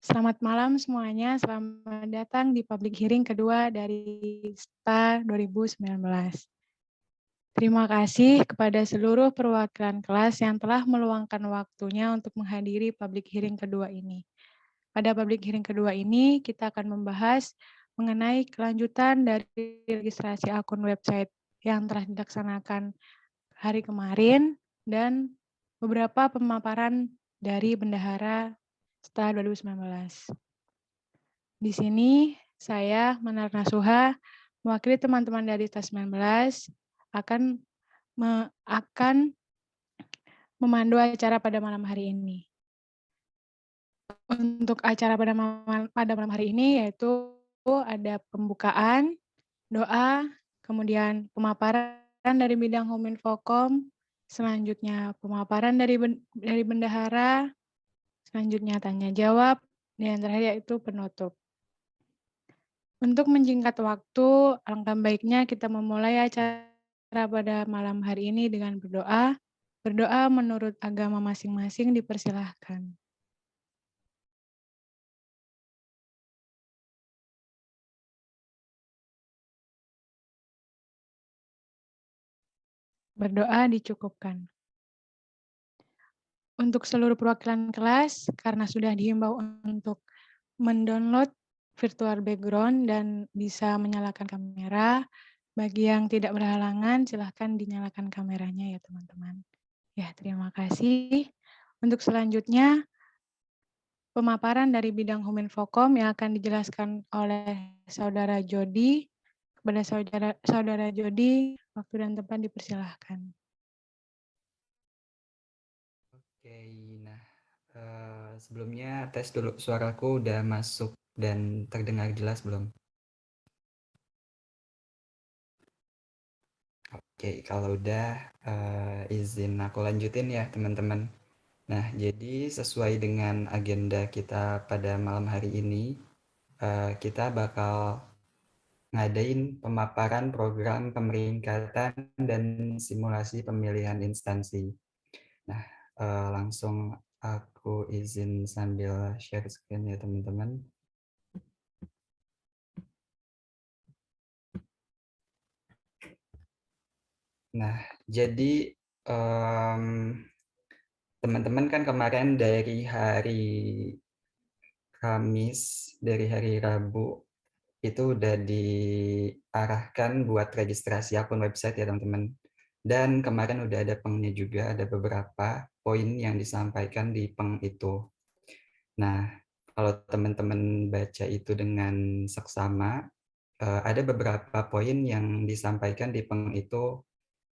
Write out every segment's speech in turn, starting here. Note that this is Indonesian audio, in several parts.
Selamat malam semuanya, selamat datang di public hearing kedua dari STA 2019. Terima kasih kepada seluruh perwakilan kelas yang telah meluangkan waktunya untuk menghadiri public hearing kedua ini. Pada public hearing kedua ini, kita akan membahas mengenai kelanjutan dari registrasi akun website yang telah dilaksanakan hari kemarin dan beberapa pemaparan dari Bendahara STA 2019. Di sini saya, Manar Nasuha, mewakili teman-teman dari TAS 19 akan memandu acara pada malam hari ini. Untuk acara pada malam hari ini yaitu ada pembukaan, doa, kemudian pemaparan dari bidang Huminfokom, selanjutnya pemaparan dari bendahara, selanjutnya tanya jawab, dan terakhir yaitu penutup. Untuk menjingkat waktu, alangkah baiknya kita memulai acara pada malam hari ini dengan berdoa. Berdoa menurut agama masing-masing dipersilahkan. Berdoa dicukupkan. Untuk seluruh perwakilan kelas, karena sudah dihimbau untuk mendownload virtual background dan bisa menyalakan kamera, bagi yang tidak berhalangan, silahkan dinyalakan kameranya ya teman-teman. Ya, terima kasih. Untuk selanjutnya, pemaparan dari bidang Huminfokom yang akan dijelaskan oleh Saudara Jody. Kepada Saudara Jody, waktu dan tempat dipersilahkan. Oke, nah sebelumnya tes dulu suaraku udah masuk dan terdengar jelas belum? Oke, kalau udah izin aku lanjutin ya teman-teman. Nah, jadi sesuai dengan agenda kita pada malam hari ini, kita bakal ngadain pemaparan program pemeringkatan dan simulasi pemilihan instansi. Nah, langsung aku izin sambil share screen ya teman-teman. Nah, jadi teman-teman kan kemarin dari hari Kamis, dari hari Rabu, itu udah diarahkan buat registrasi akun website ya teman-teman. Dan kemarin udah ada pengnya juga, ada beberapa poin yang disampaikan di peng itu. Nah, kalau teman-teman baca itu dengan seksama, ada beberapa poin yang disampaikan di peng itu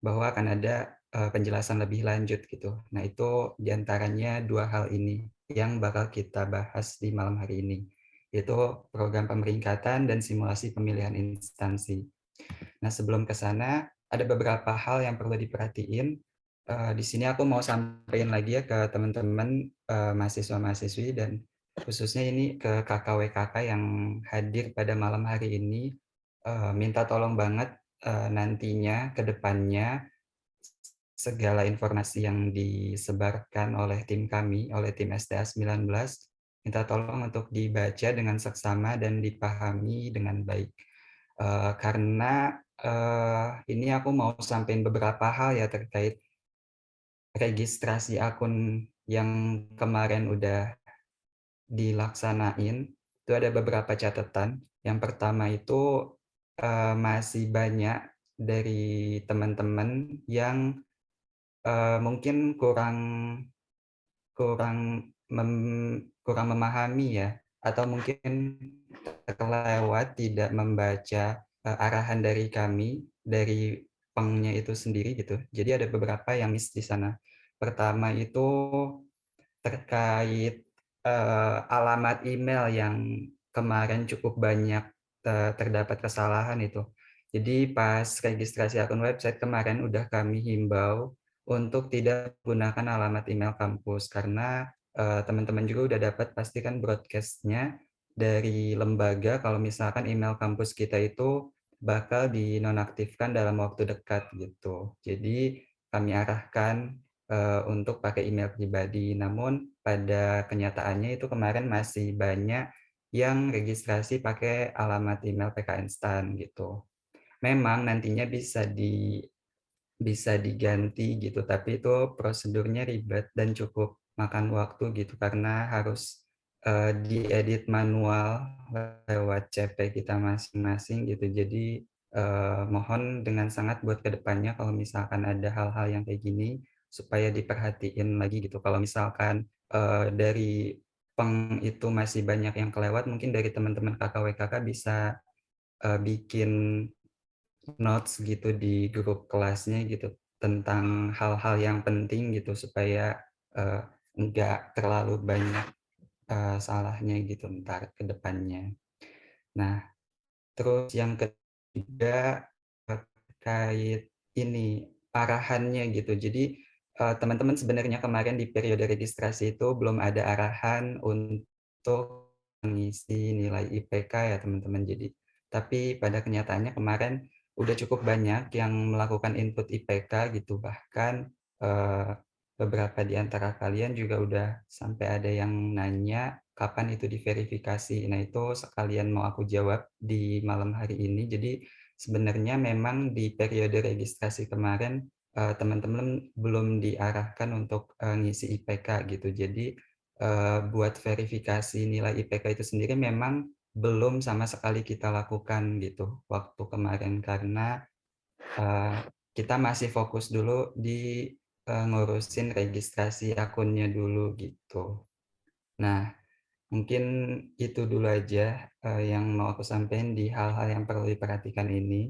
bahwa akan ada penjelasan lebih lanjut gitu. Nah, itu diantaranya dua hal ini yang bakal kita bahas di malam hari ini, yaitu program pemeringkatan dan simulasi pemilihan instansi. Nah, sebelum ke sana, ada beberapa hal yang perlu diperhatiin. Di sini aku mau sampaikan lagi ya ke teman-teman mahasiswa-mahasiswi dan khususnya ini ke KKWKK yang hadir pada malam hari ini. Minta tolong banget nantinya ke depannya segala informasi yang disebarkan oleh tim kami, oleh tim STA 19, minta tolong untuk dibaca dengan seksama dan dipahami dengan baik. Karena ini aku mau sampaikan beberapa hal ya terkait registrasi akun yang kemarin udah dilaksanain. Itu ada beberapa catatan. Yang pertama itu masih banyak dari teman-teman yang mungkin kurang kurang mem kurang memahami ya, atau mungkin terlewat tidak membaca, arahan dari kami, dari pengnya itu sendiri gitu. Jadi ada beberapa yang miss di sana. Pertama itu terkait, alamat email yang kemarin cukup banyak terdapat kesalahan itu. Jadi pas registrasi akun website kemarin udah kami himbau untuk tidak menggunakan alamat email kampus karena, teman-teman juga udah dapat pasti kan broadcast-nya dari lembaga kalau misalkan email kampus kita itu bakal dinonaktifkan dalam waktu dekat gitu. Jadi kami arahkan untuk pakai email pribadi. Namun pada kenyataannya itu kemarin masih banyak yang registrasi pakai alamat email PK Instan gitu. Memang nantinya bisa diganti gitu, tapi itu prosedurnya ribet dan cukup makan waktu gitu, karena harus, diedit manual lewat CP kita masing-masing gitu. Jadi, mohon dengan sangat buat kedepannya kalau misalkan ada hal-hal yang kayak gini, supaya diperhatiin lagi gitu. Kalau misalkan, dari itu masih banyak yang kelewat, mungkin dari teman-teman KKWKK bisa, bikin notes gitu di grup kelasnya gitu, tentang hal-hal yang penting gitu supaya, eee, nggak terlalu banyak, salahnya gitu entar ke depannya. Nah, terus yang ketiga, terkait ini, arahannya gitu. Jadi, teman-teman sebenarnya kemarin di periode registrasi itu belum ada arahan untuk mengisi nilai IPK ya teman-teman. Jadi tapi pada kenyataannya kemarin udah cukup banyak yang melakukan input IPK gitu, bahkan, eee, beberapa di antara kalian juga udah sampai ada yang nanya kapan itu diverifikasi. Nah, itu sekalian mau aku jawab di malam hari ini. Jadi, sebenarnya memang di periode registrasi kemarin, teman-teman belum diarahkan untuk, ngisi IPK gitu. Jadi, buat verifikasi nilai IPK itu sendiri memang belum sama sekali kita lakukan gitu waktu kemarin, karena, kita masih fokus dulu di, ngurusin registrasi akunnya dulu gitu. Nah, mungkin itu dulu aja, yang mau aku sampaikan di hal-hal yang perlu diperhatikan ini.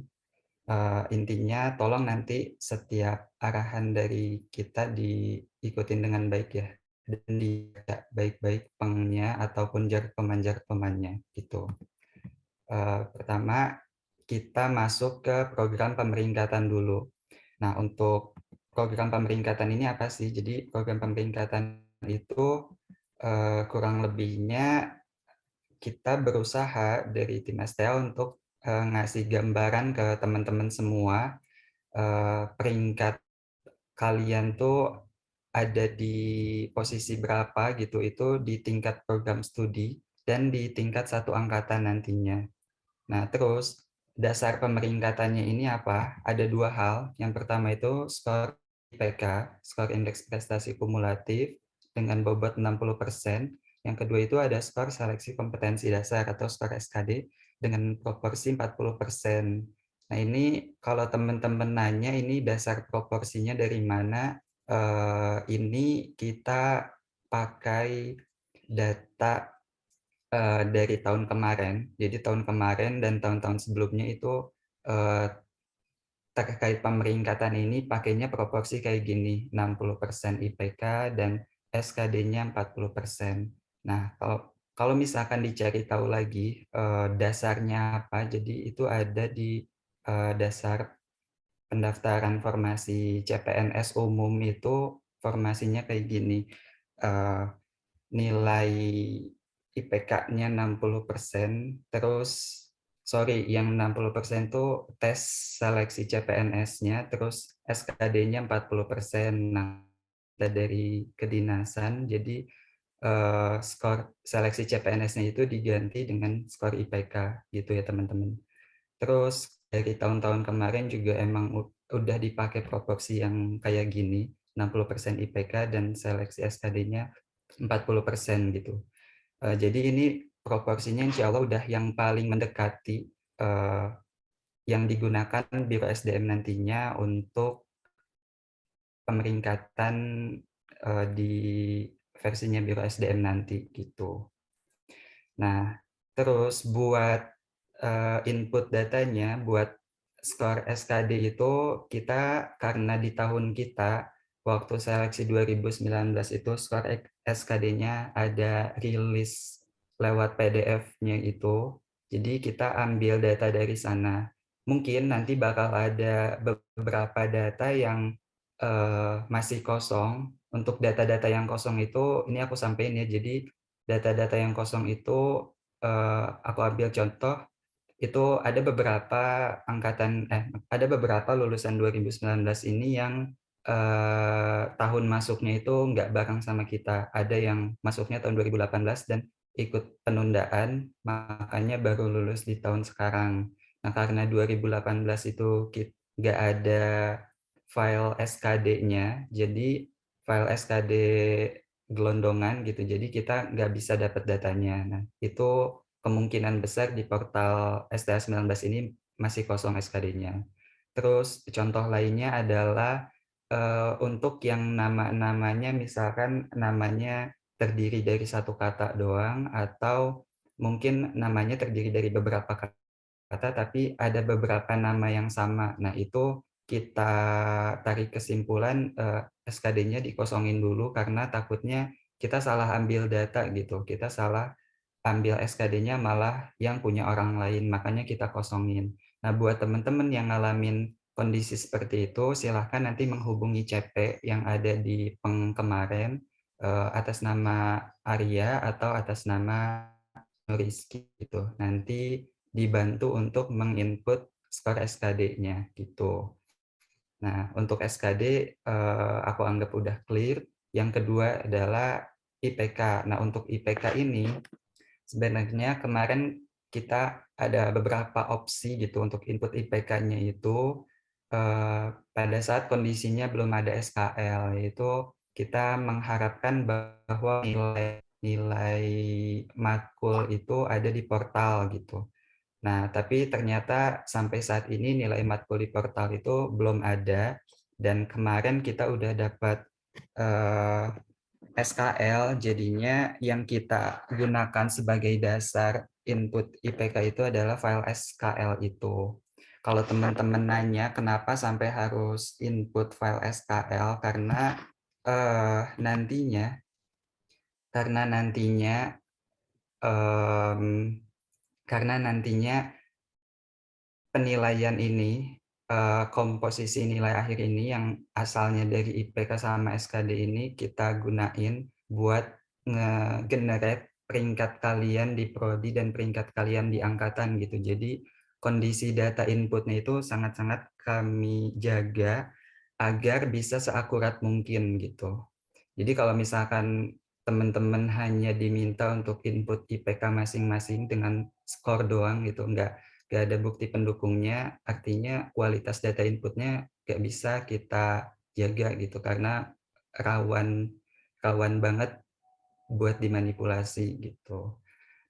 Intinya tolong nanti setiap arahan dari kita diikutin dengan baik ya, dan dibaca baik-baik pengnya ataupun jargon pemannya gitu. Pertama, kita masuk ke program pemeringkatan dulu. Nah, untuk program pemeringkatan ini apa sih? Jadi program pemeringkatan itu, kurang lebihnya kita berusaha dari tim STA untuk, ngasih gambaran ke teman-teman semua, peringkat kalian tuh ada di posisi berapa gitu, itu di tingkat program studi dan di tingkat satu angkatan nantinya. Nah, terus dasar pemeringkatannya ini apa? Ada 2 hal. Yang pertama itu skor IPK, skor indeks prestasi kumulatif dengan bobot 60%. Yang kedua itu ada skor seleksi kompetensi dasar atau skor SKD dengan proporsi 40%. Nah, ini kalau teman-teman nanya ini dasar proporsinya dari mana? Ini kita pakai data dari tahun kemarin. Jadi tahun kemarin dan tahun-tahun sebelumnya itu, eee, terkait pemeringkatan ini pakainya proporsi kayak gini, 60% IPK dan SKD-nya 40%. Nah, kalau kalau misalkan dicari tahu lagi, dasarnya apa, jadi itu ada di, dasar pendaftaran formasi CPNS umum itu formasinya kayak gini, eee nilai IPK-nya 60%, terus sorry, yang 60% tuh tes seleksi CPNS-nya, terus SKD-nya 40%. Nah, dari kedinasan, jadi, skor seleksi CPNS-nya itu diganti dengan skor IPK, gitu ya, teman-teman. Terus dari tahun-tahun kemarin juga emang udah dipakai proporsi yang kayak gini, 60% IPK dan seleksi SKD-nya 40% gitu. Jadi ini proporsinya insya Allah udah yang paling mendekati, yang digunakan Biro SDM nantinya untuk pemeringkatan, di versinya Biro SDM nanti gitu. Nah, terus buat, input datanya, buat skor SKD itu kita karena di tahun kita, waktu seleksi 2019 itu skor SKD-nya ada rilis lewat PDF-nya itu, jadi kita ambil data dari sana. Mungkin nanti bakal ada beberapa data yang, masih kosong. Untuk data-data yang kosong itu, ini aku sampein ya, jadi data-data yang kosong itu, aku ambil contoh, itu ada beberapa ada beberapa lulusan 2019 ini yang, tahun masuknya itu nggak bareng sama kita. Ada yang masuknya tahun 2018 dan ikut penundaan, makanya baru lulus di tahun sekarang. Nah, karena 2018 itu nggak ada file SKD-nya, jadi file SKD gelondongan gitu, jadi kita nggak bisa dapat datanya. Nah, itu kemungkinan besar di portal STA19 ini masih kosong SKD-nya. Terus contoh lainnya adalah untuk yang nama-namanya misalkan namanya terdiri dari satu kata doang atau mungkin namanya terdiri dari beberapa kata, tapi ada beberapa nama yang sama. Nah, itu kita tarik kesimpulan, SKD-nya dikosongin dulu karena takutnya kita salah ambil data gitu, kita salah ambil SKD-nya malah yang punya orang lain, makanya kita kosongin. Nah, buat teman-teman yang ngalamin kondisi seperti itu, silahkan nanti menghubungi CP yang ada di kemarin, atas nama Arya atau atas nama Rizky gitu. Nanti dibantu untuk menginput skor SKD-nya gitu. Nah, untuk SKD, aku anggap udah clear. Yang kedua adalah IPK. Nah, untuk IPK ini sebenarnya kemarin kita ada beberapa opsi gitu untuk input IPK-nya itu, pada saat kondisinya belum ada SKL, yaitu kita mengharapkan bahwa nilai matkul itu ada di portal gitu. Nah, tapi ternyata sampai saat ini nilai matkul di portal itu belum ada dan kemarin kita udah dapat, SKL, jadinya yang kita gunakan sebagai dasar input IPK itu adalah file SKL itu. Kalau teman-teman nanya kenapa sampai harus input file SKL, nantinya karena nantinya, mmm, karena nantinya penilaian ini, komposisi nilai akhir ini yang asalnya dari IPK sama SKD ini kita gunain buat nge-generate peringkat kalian di prodi dan peringkat kalian di angkatan gitu. Jadi kondisi data inputnya itu sangat-sangat kami jaga agar bisa seakurat mungkin gitu. Jadi kalau misalkan teman-teman hanya diminta untuk input IPK masing-masing dengan skor doang gitu, nggak ada bukti pendukungnya, artinya kualitas data inputnya nggak bisa kita jaga gitu, karena rawan rawan banget buat dimanipulasi gitu.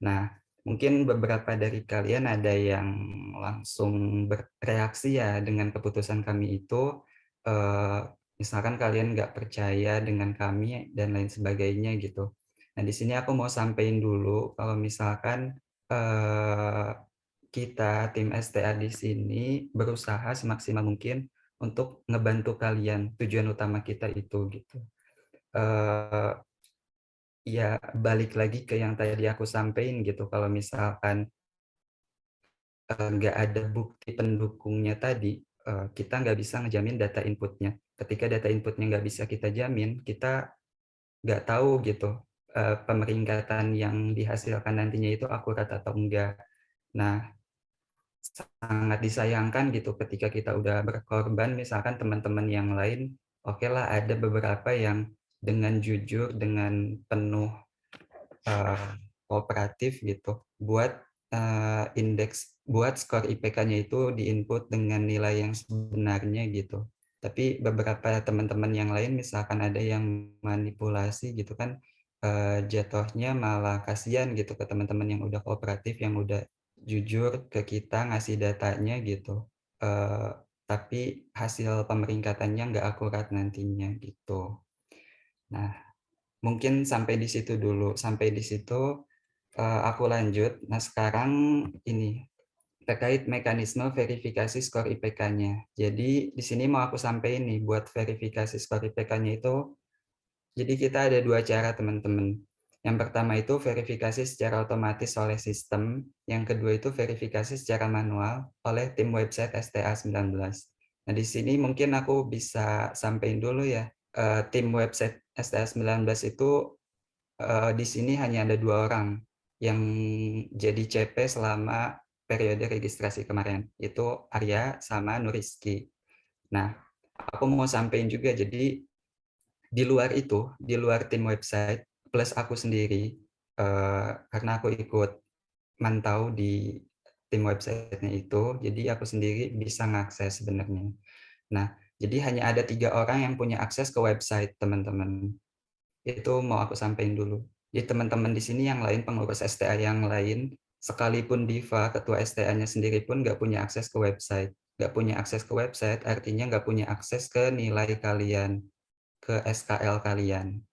Nah, mungkin beberapa dari kalian ada yang langsung bereaksi ya dengan keputusan kami itu, eee, misalkan kalian nggak percaya dengan kami dan lain sebagainya gitu. Nah, di sini aku mau sampein dulu kalau misalkan, eee, kita tim STA di sini berusaha semaksimal mungkin untuk ngebantu kalian, tujuan utama kita itu gitu. Eee Ya, balik lagi ke yang tadi aku sampein gitu, kalau misalkan, nggak ada bukti pendukungnya tadi, kita nggak bisa ngejamin data input-nya. Ketika data input-nya nggak bisa kita jamin, kita nggak tahu gitu, pemeringkatan yang dihasilkan nantinya itu akurat atau enggak. Nah, sangat disayangkan gitu ketika kita udah berkorban, misalkan teman-teman yang lain, okelah ada beberapa yang dengan jujur, dengan penuh Eee, kooperatif gitu buat, buat skor IPK-nya itu di-input dengan nilai yang sebenarnya gitu. Tapi beberapa teman-teman yang lain misalkan ada yang manipulasi gitu kan, jatuhnya malah kasihan gitu ke teman-teman yang udah kooperatif, yang udah jujur ke kita ngasih datanya gitu, eee, tapi hasil pemeringkatannya nggak akurat nantinya gitu. Nah, mungkin sampai di situ dulu, sampai di situ, aku lanjut. Nah, sekarang ini, terkait mekanisme verifikasi skor IPK-nya. Jadi di sini mau aku sampaikan nih, buat verifikasi skor IPK-nya itu, jadi kita ada 2 cara teman-teman. Yang pertama itu verifikasi secara otomatis oleh sistem, yang kedua itu verifikasi secara manual oleh tim website STA19. Nah, di sini mungkin aku bisa sampaikan dulu ya, tim website STA19 itu, di sini hanya ada 2 orang yang jadi CP selama periode registrasi kemarin, itu Arya sama Nurizky. Nah, aku mau sampaikan juga, jadi di luar itu, di luar tim website plus aku sendiri, karena aku ikut mantau di tim website-nya itu, jadi aku sendiri bisa ngakses sebenarnya. Nah, jadi hanya ada 3 orang yang punya akses ke website, teman-teman. Itu mau aku sampaikan dulu. Jadi teman-teman di sini yang lain, pengurus STA yang lain, sekalipun Diva, ketua STA-nya sendiri pun nggak punya akses ke website. Nggak punya akses ke website artinya nggak punya akses ke nilai kalian, ke SKL kalian.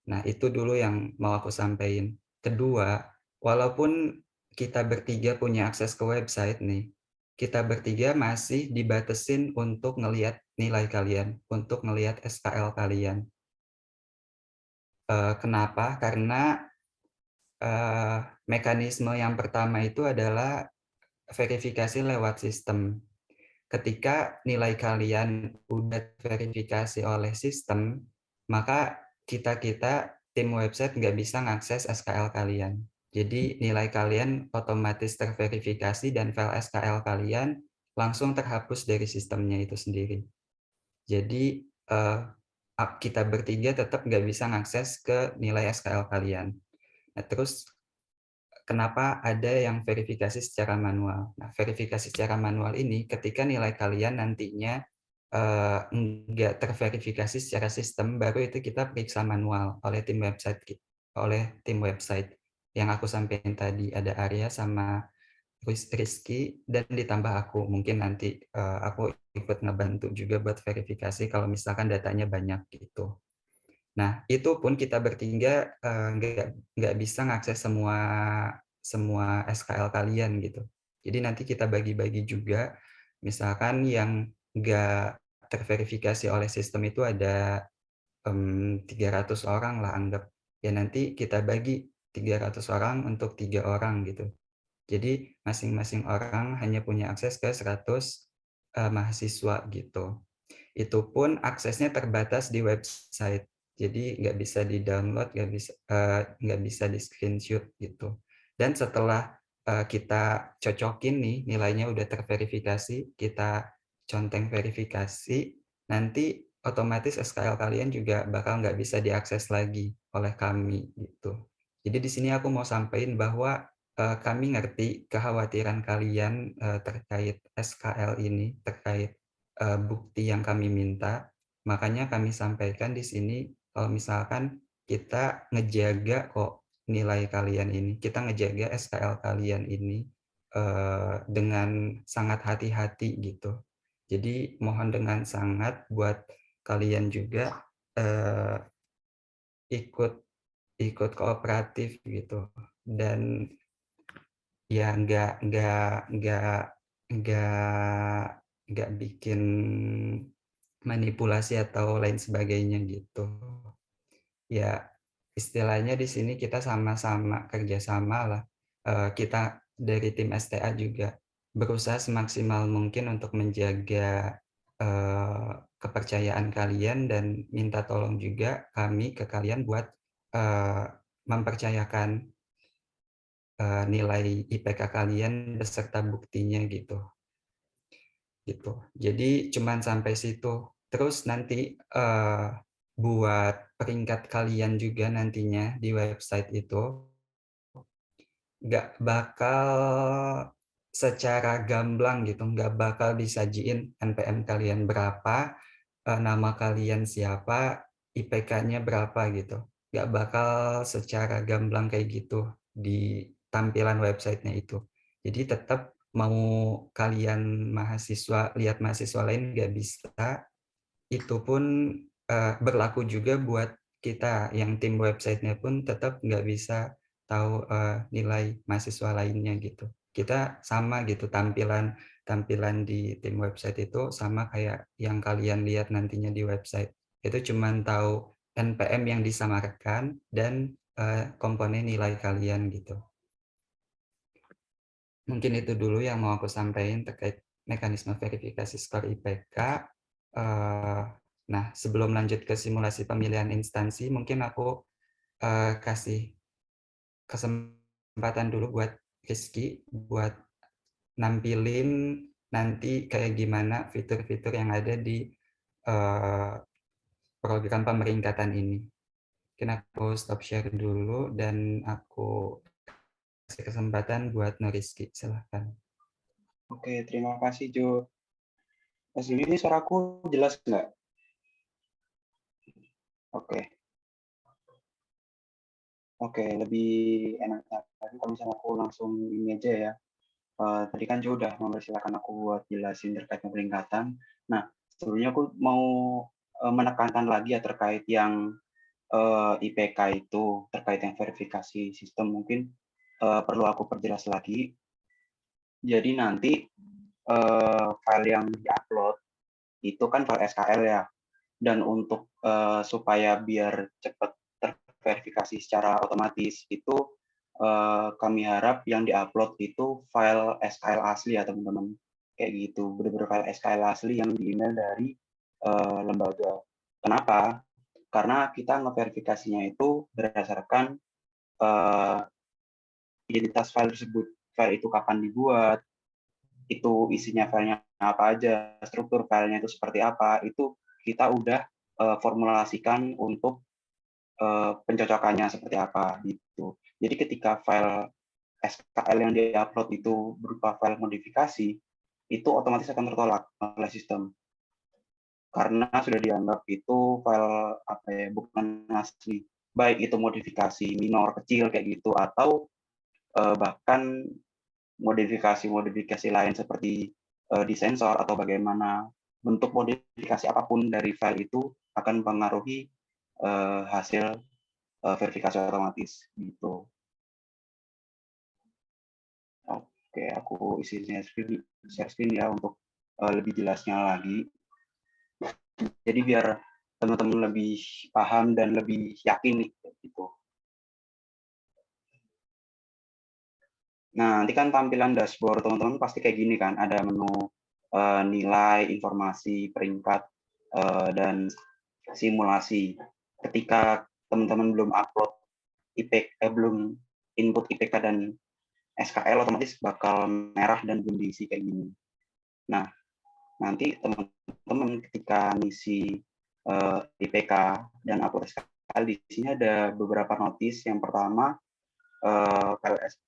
Nah, itu dulu yang mau aku sampaikan. Kedua, walaupun kita bertiga punya akses ke website nih, kita bertiga masih dibatasin untuk ngelihat nilai kalian, untuk ngelihat SKL kalian. Kenapa? Karena mekanisme yang pertama itu adalah verifikasi lewat sistem. Ketika nilai kalian udah verifikasi oleh sistem, maka kita-kita tim website nggak bisa ngakses SKL kalian. Jadi nilai kalian otomatis terverifikasi dan file SKL kalian langsung terhapus dari sistemnya itu sendiri. Jadi kita bertiga tetap nggak bisa ngakses ke nilai SKL kalian. Nah, terus kenapa ada yang verifikasi secara manual? Nah, verifikasi secara manual ini ketika nilai kalian nantinya enggak terverifikasi secara sistem, baru itu kita periksa manual oleh tim website. Yang aku sampaikan tadi, ada Arya sama Rizky dan ditambah aku. Mungkin nanti aku ikut ngebantu juga buat verifikasi kalau misalkan datanya banyak gitu. Nah, itu pun kita bertiga nggak bisa ngakses semua SKL kalian gitu. Jadi nanti kita bagi-bagi juga, misalkan yang nggak terverifikasi oleh sistem itu ada 300 orang lah anggap. Ya nanti kita bagi 300 orang untuk 3 orang gitu. Jadi masing-masing orang hanya punya akses ke 100 mahasiswa gitu. Itu pun aksesnya terbatas di website. Jadi nggak bisa di-download, nggak bisa di-screenshot gitu. Dan setelah kita cocokin nih, nilainya udah terverifikasi, kita conteng verifikasi, nanti otomatis SKL kalian juga bakal nggak bisa diakses lagi oleh kami gitu. Jadi di sini aku mau sampaikan bahwa kami ngerti kekhawatiran kalian terkait SKL ini, terkait bukti yang kami minta, makanya kami sampaikan di sini kalau misalkan kita ngejaga kok nilai kalian ini, kita ngejaga SKL kalian ini dengan sangat hati-hati gitu. Jadi mohon dengan sangat buat kalian juga ikut ikut kooperatif gitu dan ya nggak nggak bikin manipulasi atau lain sebagainya gitu. Ya istilahnya di sini kita sama-sama kerjasama lah, kita dari tim STA juga berusaha semaksimal mungkin untuk menjaga, kepercayaan kalian dan minta tolong juga kami ke kalian buat, eee, mempercayakan, nilai IPK kalian beserta buktinya gitu. Gitu. Jadi cuman sampai situ. Terus nanti, buat peringkat kalian juga nantinya di website itu, nggak bakal secara gamblang gitu, nggak bakal disajiin NPM kalian berapa, nama kalian siapa, IPK-nya berapa gitu. Nggak bakal secara gamblang kayak gitu di tampilan website-nya itu. Jadi tetap mau kalian mahasiswa lihat mahasiswa lain nggak bisa, itu pun, berlaku juga buat kita yang tim website-nya pun tetap nggak bisa tahu, nilai mahasiswa lainnya gitu. Kita sama gitu tampilan tampilan di tim website itu sama kayak yang kalian lihat nantinya di website. Itu cuman tahu NPM yang disamarkan dan, komponen nilai kalian gitu. Mungkin itu dulu yang mau aku sampaikan terkait mekanisme verifikasi skor IPK. Eee, nah, sebelum lanjut ke simulasi pemilihan instansi, mungkin aku, kasih kesempatan dulu buat Rizky, buat nampilin nanti kayak gimana fitur-fitur yang ada di program pemeringkatan ini. Mungkin aku stop share dulu dan aku kasih kesempatan buat Nuriski, silahkan. Oke, terima kasih Jo. Mas ini suaraku jelas nggak? Oke. Oke, lebih enak lagi kalau misalnya aku langsung ini aja ya. Tadi kan Jo udah mempersilahkan aku buat jelasin terkait pemeringkatan. Nah, sebelumnya aku mau menekankan lagi ya terkait yang IPK itu, terkait yang verifikasi sistem mungkin perlu aku perjelas lagi. Jadi nanti file yang diupload itu kan file SKL ya, dan untuk supaya biar cepat terverifikasi secara otomatis itu kami harap yang diupload itu file SKL asli ya teman-teman, kayak gitu, benar-benar file SKL asli yang di email dari lembaga. Kenapa? Karena kita ngeverifikasinya itu berdasarkan identitas file tersebut, file itu kapan dibuat, itu isinya filenya apa aja, struktur filenya itu seperti apa, itu kita udah formulasikan untuk pencocokannya seperti apa gitu. Jadi ketika file SKL yang diupload itu berupa file modifikasi, itu otomatis akan tertolak oleh sistem karena sudah dianggap itu file apa ya, bukan asli, baik itu modifikasi minor kecil kayak gitu atau bahkan modifikasi lain seperti disensor atau bagaimana bentuk modifikasi apapun dari file itu akan mempengaruhi hasil verifikasi otomatis gitu. Oke, aku isi share screen ya untuk lebih jelasnya lagi. Jadi biar teman-teman lebih paham dan lebih yakin nih gitu. Nah, nanti kan tampilan dashboard teman-teman pasti kayak gini kan, ada menu nilai, informasi, peringkat, dan simulasi. Ketika teman-teman belum upload belum input IPK dan SKL, otomatis bakal merah dan belum diisi kayak gini. Nah, nanti teman-teman ketika ngisi IPK dan upload SKL, di sini ada beberapa notis. Yang pertama,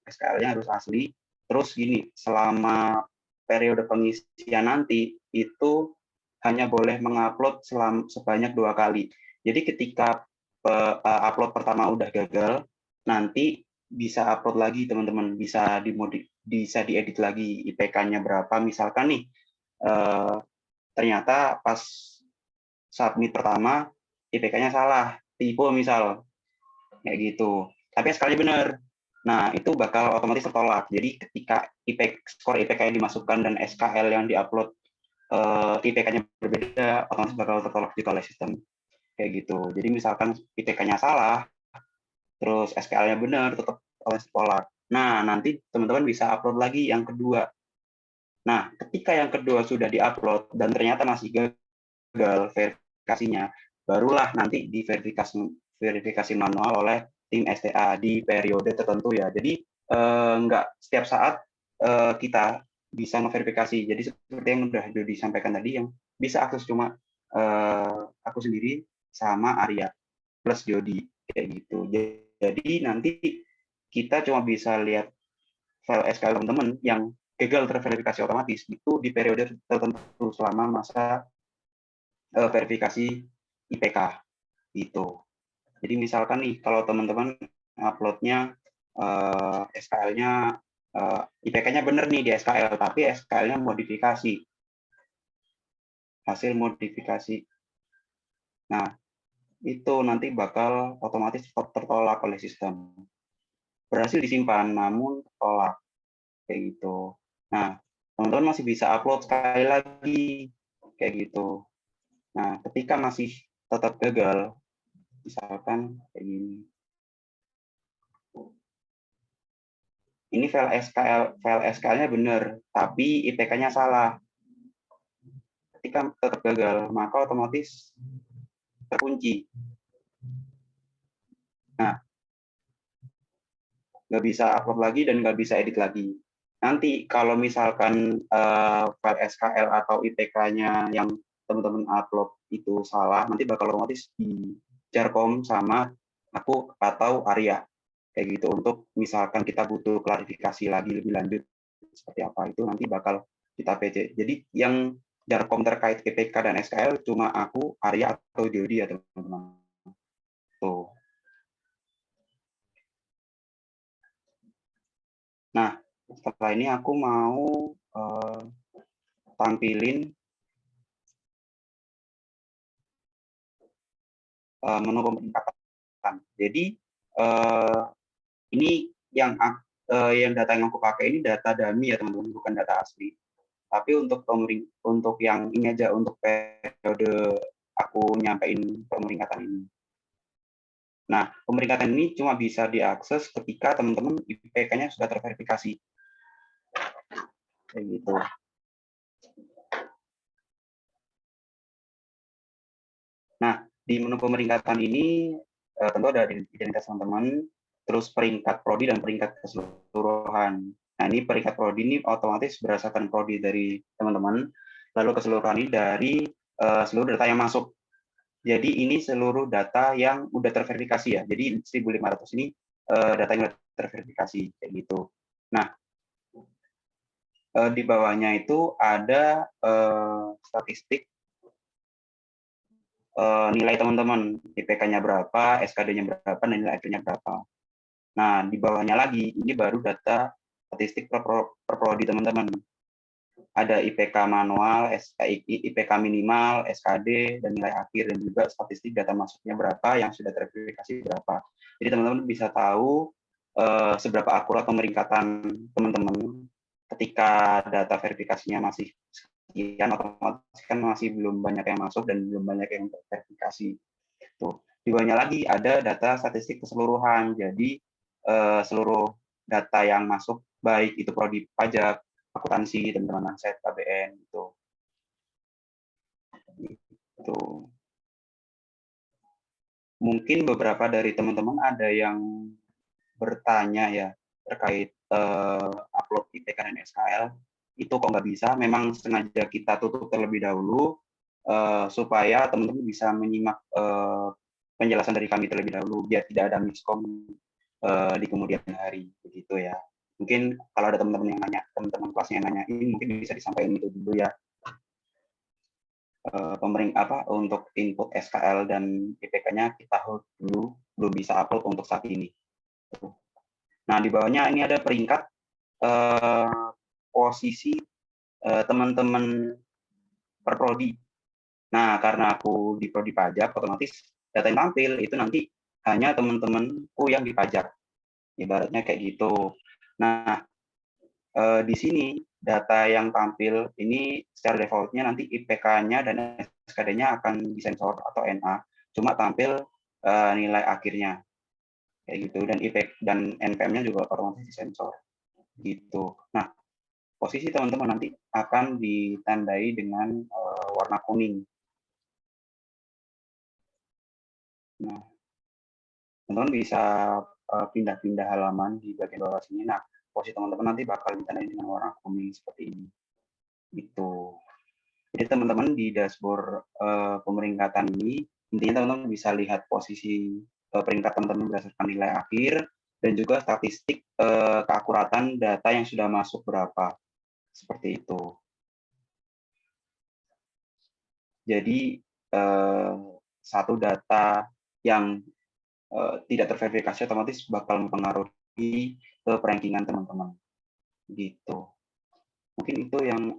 SKL-nya harus asli. Terus gini, selama periode pengisian nanti itu hanya boleh mengupload sebanyak 2 kali. Jadi ketika upload pertama udah gagal, nanti bisa upload lagi teman-teman, bisa diedit lagi IPK-nya berapa. Misalkan nih ternyata pas submit pertama IPK-nya salah, tipe misal kayak gitu. Tapi SKL-nya benar. Nah, itu bakal otomatis tertolak. Jadi ketika skor IPK yang dimasukkan dan SKL yang diupload IPK-nya berbeda, otomatis bakal tertolak juga oleh sistem. Kayak gitu. Jadi misalkan IPK-nya salah, terus SKL-nya benar, tetap otomatis tertolak. Nah, nanti teman-teman bisa upload lagi yang kedua. Nah, ketika yang kedua sudah diupload dan ternyata masih gagal verifikasinya, barulah nanti diverifikasi manual oleh tim STA di periode tertentu ya. Jadi nggak setiap saat kita bisa memverifikasi. Jadi seperti yang sudah disampaikan tadi, yang bisa akses cuma aku sendiri sama Arya plus Jody kayak gitu. Jadi nanti kita cuma bisa lihat file SKL teman-teman yang gagal terverifikasi otomatis itu di periode tertentu selama masa verifikasi IPK itu. Jadi misalkan nih kalau teman-teman uploadnya SKL-nya IPK-nya benar nih di SKL, tapi SKL-nya modifikasi, hasil modifikasi. Nah, itu nanti bakal otomatis tertolak oleh sistem. Berhasil disimpan, namun tertolak. Kayak gitu. Nah, teman-teman masih bisa upload sekali lagi. Kayak gitu. Nah, ketika masih tetap gagal, misalkan kayak gini. Ini file SKL-nya benar, tapi IPK-nya salah. Ketika tetap gagal, maka otomatis terkunci. Nah, nggak bisa upload lagi dan nggak bisa edit lagi. Nanti kalau misalkan file SKL atau IPK-nya yang teman-teman upload itu salah, nanti bakal otomatis di Jarkom sama aku atau Arya kayak gitu. Untuk misalkan kita butuh klarifikasi lagi lebih lanjut seperti apa, itu nanti bakal kita PC. Jadi yang Jarkom terkait IPK dan SKL cuma aku, Arya atau Jody ya teman-teman. Tuh. Nah, setelah ini aku mau tampilin menu pemeringkatan. Jadi ini yang data yang aku pakai ini data dummy ya teman-teman, bukan data asli. Tapi untuk yang ini aja, untuk periode aku nyampein pemeringkatan ini. Nah, pemeringkatan ini cuma bisa diakses ketika teman-teman IPK-nya sudah terverifikasi. Kayak gitu. Nah, di menu pemeringkatan ini tentu ada identitas teman-teman, terus peringkat prodi dan peringkat keseluruhan. Nah, ini peringkat prodi ini otomatis berdasarkan prodi dari teman-teman, lalu keseluruhan ini dari seluruh data yang masuk. Jadi ini seluruh data yang udah terverifikasi ya. Jadi 1.500 ini data yang udah terverifikasi kayak gitu. Nah, di bawahnya itu ada statistik nilai teman-teman, IPK-nya berapa, SKD-nya berapa, dan nilai akhirnya berapa. Nah, di bawahnya lagi, ini baru data statistik per prodi teman-teman. Ada IPK manual, IPK minimal, SKD, dan nilai akhir, dan juga statistik data masuknya berapa, yang sudah terverifikasi berapa. Jadi teman-teman bisa tahu seberapa akurat pemeringkatan teman-teman ketika data verifikasinya masih sekian, otomatis kan masih belum banyak yang masuk dan belum banyak yang terverifikasi. Tuh. Di bawahnya lagi ada data statistik keseluruhan. Jadi seluruh data yang masuk, baik itu prodi pajak, akuntansi, teman-teman aset, KBN, gitu. Mungkin beberapa dari teman-teman ada yang bertanya ya terkait upload IPK dan SKL. Itu kok nggak bisa, memang sengaja kita tutup terlebih dahulu supaya teman-teman bisa menyimak penjelasan dari kami terlebih dahulu, biar tidak ada miskom di kemudian hari, begitu ya. Mungkin kalau ada teman-teman yang nanya, teman-teman kelasnya yang nanya, ini mungkin bisa disampaikan itu dulu ya. Untuk input SKL dan IPK-nya kita hold dulu, belum bisa upload untuk saat ini. Nah, di bawahnya ini ada peringkat posisi teman-teman per prodi. Nah, karena aku di prodi pajak, otomatis data yang tampil itu nanti hanya teman-temanku yang di pajak. Ibaratnya kayak gitu. Nah, di sini data yang tampil ini secara default-nya nanti IPK-nya dan SKD-nya akan disensor atau NA, cuma tampil nilai akhirnya kayak gitu, dan IPK dan NPM-nya juga otomatis disensor gitu. Nah, posisi teman-teman nanti akan ditandai dengan warna kuning. Nah, teman-teman bisa pindah-pindah halaman di bagian bawah sini. Nah, posisi teman-teman nanti bakal ditandai dengan warna kuning seperti ini. Gitu. Jadi teman-teman di dashboard pemeringkatan ini, intinya teman-teman bisa lihat posisi peringkat teman-teman berdasarkan nilai akhir, dan juga statistik keakuratan data yang sudah masuk berapa. Seperti itu. Jadi satu data yang tidak terverifikasi otomatis bakal mempengaruhi ke rankingan teman-teman. Gitu. Mungkin itu yang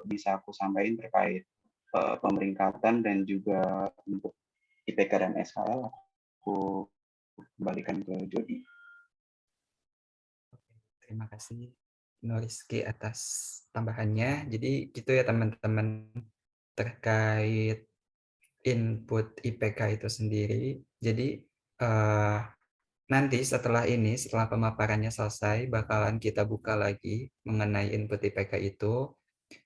bisa aku sampaikan terkait pemeringkatan dan juga untuk IPK dan SKL. Aku kembalikan ke Jody. Terima kasih Nuriski atas tambahannya. Jadi gitu ya teman-teman terkait input IPK itu sendiri. Jadi nanti setelah ini, setelah pemaparannya selesai, bakalan kita buka lagi mengenai input IPK itu,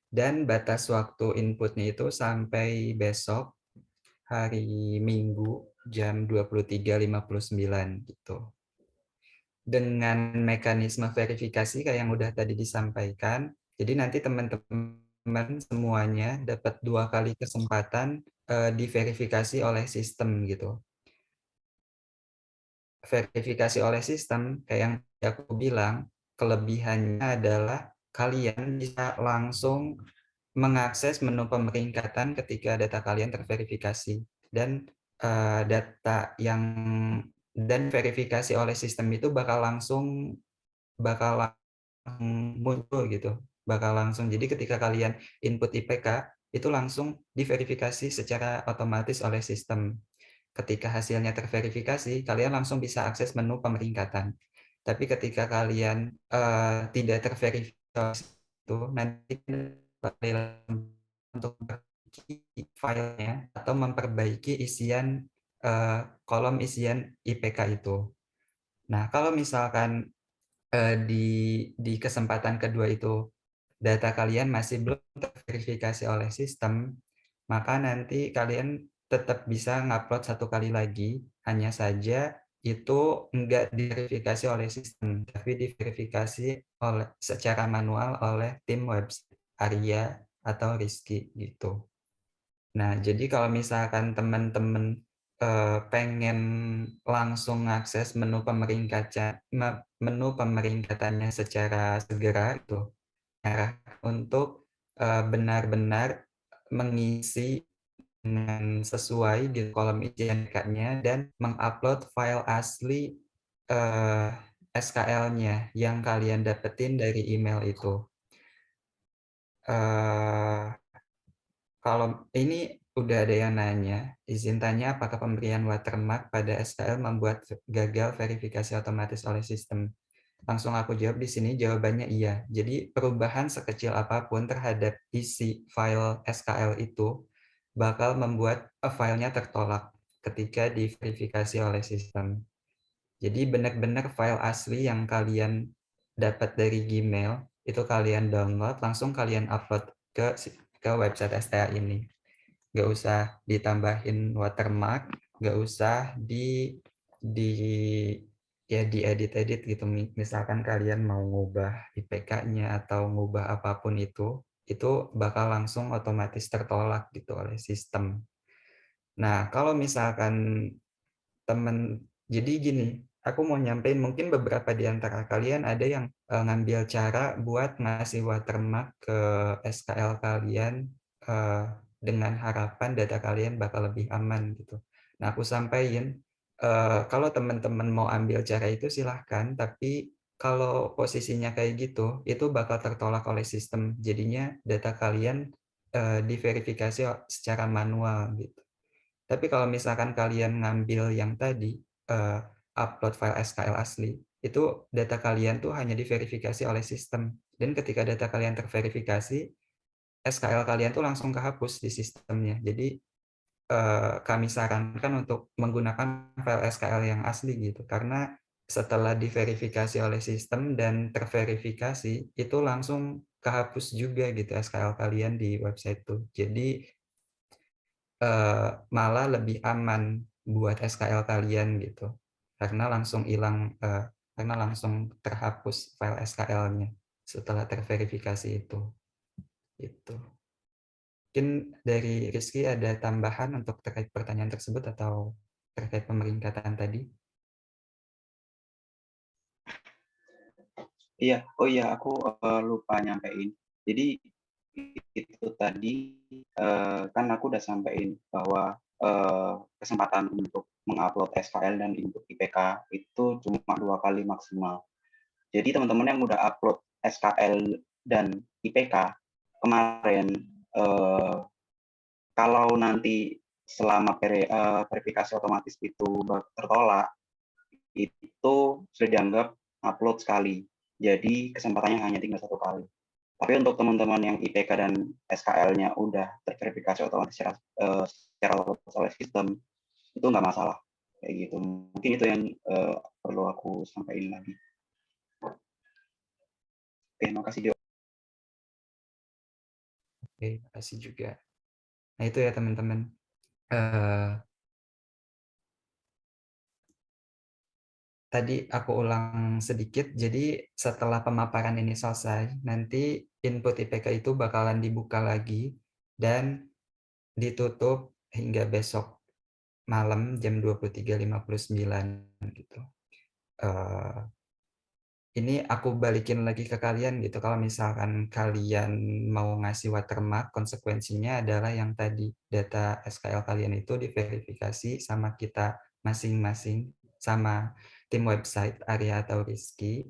dan batas waktu inputnya itu sampai besok hari Minggu jam 23.59 gitu. Dengan mekanisme verifikasi kayak yang udah tadi disampaikan, jadi nanti teman-teman semuanya dapat 2 kali kesempatan diverifikasi oleh sistem gitu. Verifikasi oleh sistem, kayak yang aku bilang, kelebihannya adalah kalian bisa langsung mengakses menu pemeringkatan ketika data kalian terverifikasi. Dan data yang dan verifikasi oleh sistem itu bakal langsung muncul gitu, bakal langsung. Jadi ketika kalian input IPK, itu langsung diverifikasi secara otomatis oleh sistem. Ketika hasilnya terverifikasi, kalian langsung bisa akses menu pemeringkatan. Tapi ketika kalian tidak terverifikasi itu, nanti untuk memperbaiki filenya atau memperbaiki isian kolom isian IPK itu. Nah, kalau misalkan di kesempatan kedua itu data kalian masih belum terverifikasi oleh sistem, maka nanti kalian tetap bisa ngupload 1 kali lagi, hanya saja itu enggak diverifikasi oleh sistem, tapi diverifikasi secara manual oleh tim website Arya atau Rizky gitu. Nah, jadi kalau misalkan teman-teman pengen langsung akses menu pemeringkatannya secara segera itu, untuk benar-benar mengisi dengan sesuai di kolom isian IPK-nya dan mengupload file asli SKL-nya yang kalian dapetin dari email itu. Kalau ini udah ada yang nanya, izin tanya apakah pemberian watermark pada SKL membuat gagal verifikasi otomatis oleh sistem? Langsung aku jawab di sini, jawabannya iya. Jadi perubahan sekecil apapun terhadap isi file SKL itu bakal membuat filenya tertolak ketika diverifikasi oleh sistem. Jadi benar-benar file asli yang kalian dapat dari Gmail, itu kalian download, langsung kalian upload ke website STA ini. Nggak usah ditambahin watermark, nggak usah diedit-edit gitu. Misalkan kalian mau ngubah IPK-nya atau ngubah apapun itu bakal langsung otomatis tertolak gitu oleh sistem. Nah, kalau misalkan jadi gini, aku mau nyampein mungkin beberapa di antara kalian ada yang ngambil cara buat ngasih watermark ke SKL kalian dengan harapan data kalian bakal lebih aman gitu. Nah, aku sampaikan kalau teman-teman mau ambil cara itu silahkan, tapi kalau posisinya kayak gitu, itu bakal tertolak oleh sistem. Jadinya data kalian diverifikasi secara manual gitu. Tapi kalau misalkan kalian ngambil yang tadi, upload file SKL asli, itu data kalian tuh hanya diverifikasi oleh sistem. Dan ketika data kalian terverifikasi, SKL kalian tuh langsung kehapus di sistemnya. Jadi kami sarankan untuk menggunakan file SKL yang asli gitu, karena setelah diverifikasi oleh sistem dan terverifikasi, itu langsung kehapus juga gitu SKL kalian di website tuh. Jadi malah lebih aman buat SKL kalian gitu, karena langsung hilang, karena langsung terhapus file SKL-nya setelah terverifikasi itu, gitu. Mungkin dari Rizky ada tambahan untuk terkait pertanyaan tersebut atau terkait pemeringkatan tadi? Iya, oh iya aku lupa nyampein. Jadi itu tadi kan aku udah sampein bahwa kesempatan untuk mengupload SKL dan input IPK itu cuma 2 kali maksimal. Jadi teman-teman yang udah upload SKL dan IPK kemarin, kalau nanti selama verifikasi otomatis itu tertolak, itu sudah dianggap upload sekali. Jadi kesempatannya hanya tinggal 1 kali. Tapi untuk teman-teman yang IPK dan SKL-nya udah terverifikasi otomatis secara otomatis oleh sistem, itu nggak masalah. Kayak gitu. Mungkin itu yang perlu aku sampaikan lagi. Oke, makasih Jo. Oke, makasih juga. Nah itu ya teman-teman. Tadi aku ulang sedikit, jadi setelah pemaparan ini selesai, nanti input IPK itu bakalan dibuka lagi dan ditutup hingga besok malam jam 23.59 gitu. Ini aku balikin lagi ke kalian gitu, kalau misalkan kalian mau ngasih watermark, konsekuensinya adalah yang tadi, data SKL kalian itu diverifikasi sama kita masing-masing, sama tim website, Arya atau Rizky,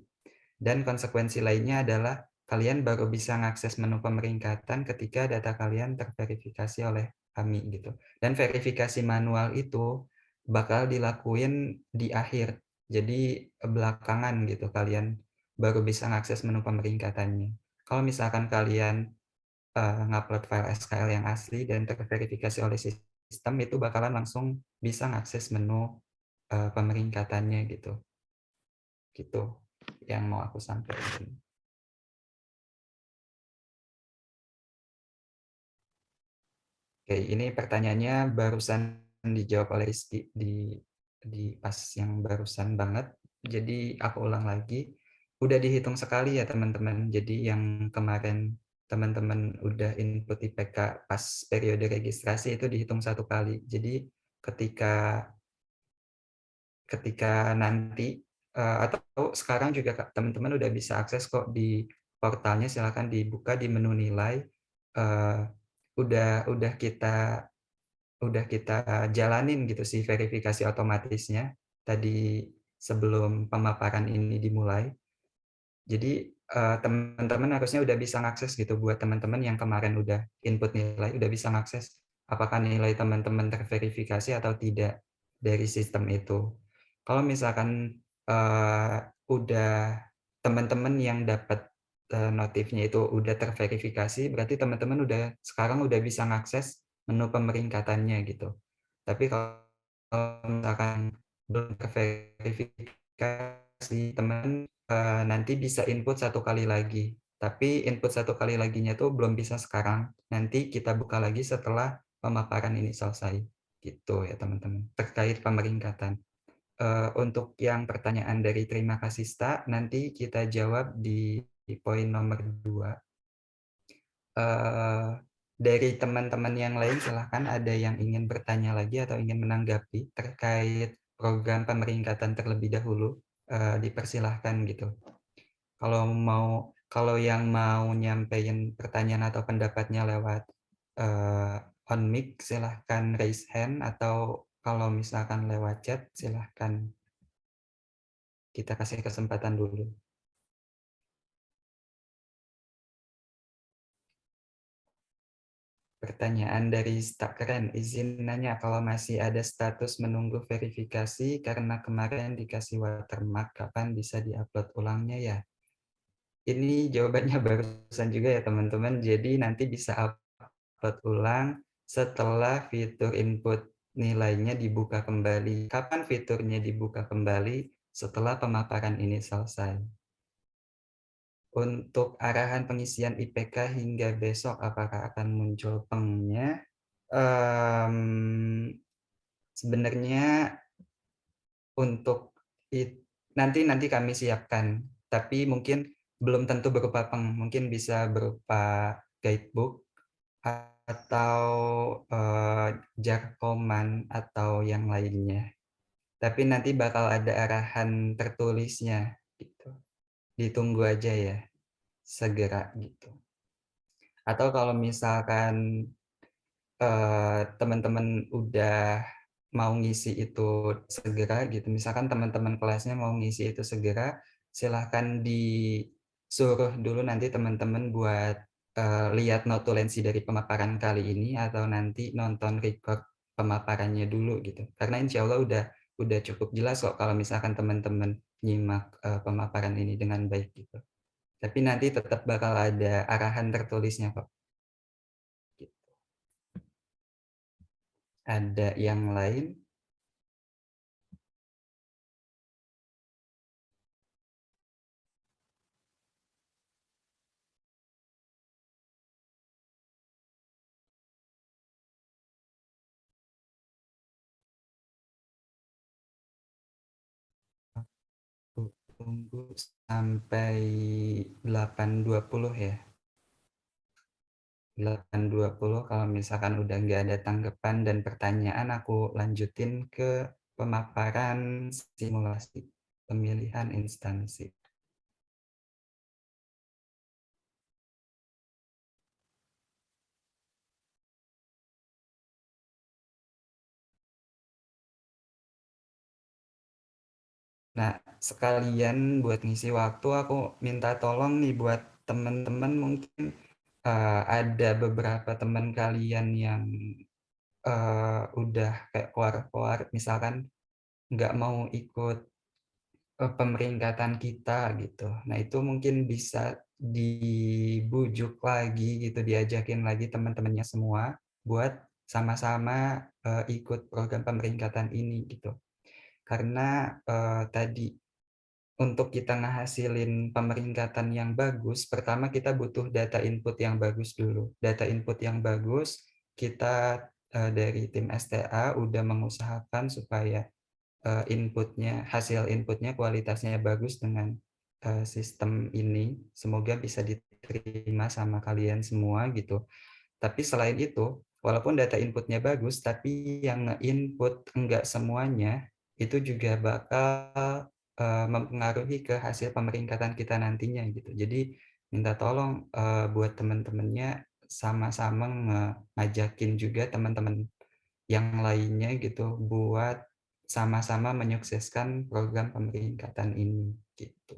dan konsekuensi lainnya adalah kalian baru bisa mengakses menu pemeringkatan ketika data kalian terverifikasi oleh kami gitu. Dan verifikasi manual itu bakal dilakuin di akhir. Jadi belakangan gitu kalian baru bisa mengakses menu pemeringkatannya. Kalau misalkan kalian ngupload file SKL yang asli dan terverifikasi oleh sistem, itu bakalan langsung bisa mengakses menu pemeringkatannya gitu. Gitu yang mau aku sampaikan. Oke, ini pertanyaannya barusan dijawab oleh Rizky di pas yang barusan banget. Jadi aku ulang lagi. Udah dihitung sekali ya teman-teman. Jadi yang kemarin teman-teman udah input IPK pas periode registrasi itu dihitung 1 kali. Jadi ketika nanti atau sekarang juga teman-teman udah bisa akses kok di portalnya, silakan dibuka di menu nilai. Udah kita jalanin gitu sih verifikasi otomatisnya tadi sebelum pemaparan ini dimulai. Jadi teman-teman harusnya udah bisa mengakses gitu, buat teman-teman yang kemarin udah input nilai, udah bisa mengakses apakah nilai teman-teman terverifikasi atau tidak dari sistem itu. Kalau misalkan udah teman-teman yang dapat notifnya itu udah terverifikasi, berarti teman-teman sekarang udah bisa mengakses menu pemeringkatannya gitu. Tapi kalau misalkan belum terverifikasi, teman nanti bisa input 1 kali lagi. Tapi input 1 kali laginya tuh belum bisa sekarang. Nanti kita buka lagi setelah pemaparan ini selesai. Gitu ya teman-teman. Terkait pemeringkatan. Untuk yang pertanyaan dari terima kasih Sta, nanti kita jawab di poin nomor 2. Dari teman-teman yang lain silahkan ada yang ingin bertanya lagi atau ingin menanggapi terkait program pemeringkatan terlebih dahulu, dipersilahkan gitu. Kalau yang mau nyampein pertanyaan atau pendapatnya lewat on mic, silahkan raise hand, atau kalau misalkan lewat chat silahkan kita kasih kesempatan dulu. Pertanyaan dari Stak Keren, izin nanya kalau masih ada status menunggu verifikasi karena kemarin dikasih watermark, kapan bisa diupload ulangnya ya? Ini jawabannya barusan juga ya teman-teman, jadi nanti bisa upload ulang setelah fitur input nilainya dibuka kembali. Kapan fiturnya dibuka kembali? Setelah pemaparan ini selesai. Untuk arahan pengisian IPK hingga besok, apakah akan muncul pengnya? Sebenarnya untuk nanti kami siapkan, tapi mungkin belum tentu berupa peng, mungkin bisa berupa guidebook atau jarkoman atau yang lainnya. Tapi nanti bakal ada arahan tertulisnya gitu. Ditunggu aja ya, segera gitu. Atau kalau misalkan teman-teman udah mau ngisi itu segera gitu, misalkan teman-teman kelasnya mau ngisi itu segera, silahkan disuruh dulu nanti teman-teman buat lihat notulensi dari pemaparan kali ini atau nanti nonton record pemaparannya dulu gitu. Karena insya Allah udah cukup jelas kok kalau misalkan teman-teman nyimak pemaparan ini dengan baik gitu. Tapi nanti tetap bakal ada arahan tertulisnya kok. Ada yang lain? Tunggu sampai 8.20 ya. 8.20 kalau misalkan udah nggak ada tanggapan dan pertanyaan, aku lanjutin ke pemaparan simulasi pemilihan instansi. Nah, sekalian buat ngisi waktu, aku minta tolong nih buat teman-teman, mungkin ada beberapa teman kalian yang udah kayak keluar-keluar, misalkan nggak mau ikut pemeringkatan kita gitu. Nah, itu mungkin bisa dibujuk lagi gitu, diajakin lagi teman-temannya semua buat sama-sama ikut program pemeringkatan ini gitu. Karena tadi untuk kita ngehasilin pemeringkatan yang bagus, pertama kita butuh data input yang bagus dulu. Data input yang bagus, kita dari tim STA udah mengusahakan supaya hasil inputnya kualitasnya bagus dengan sistem ini. Semoga bisa diterima sama kalian semua gitu. Tapi selain itu, walaupun data inputnya bagus, tapi yang nge-input enggak semuanya, itu juga bakal mempengaruhi ke hasil pemeringkatan kita nantinya gitu. Jadi minta tolong buat teman-temannya sama-sama ngajakin juga teman-teman yang lainnya gitu buat sama-sama menyukseskan program pemeringkatan ini gitu.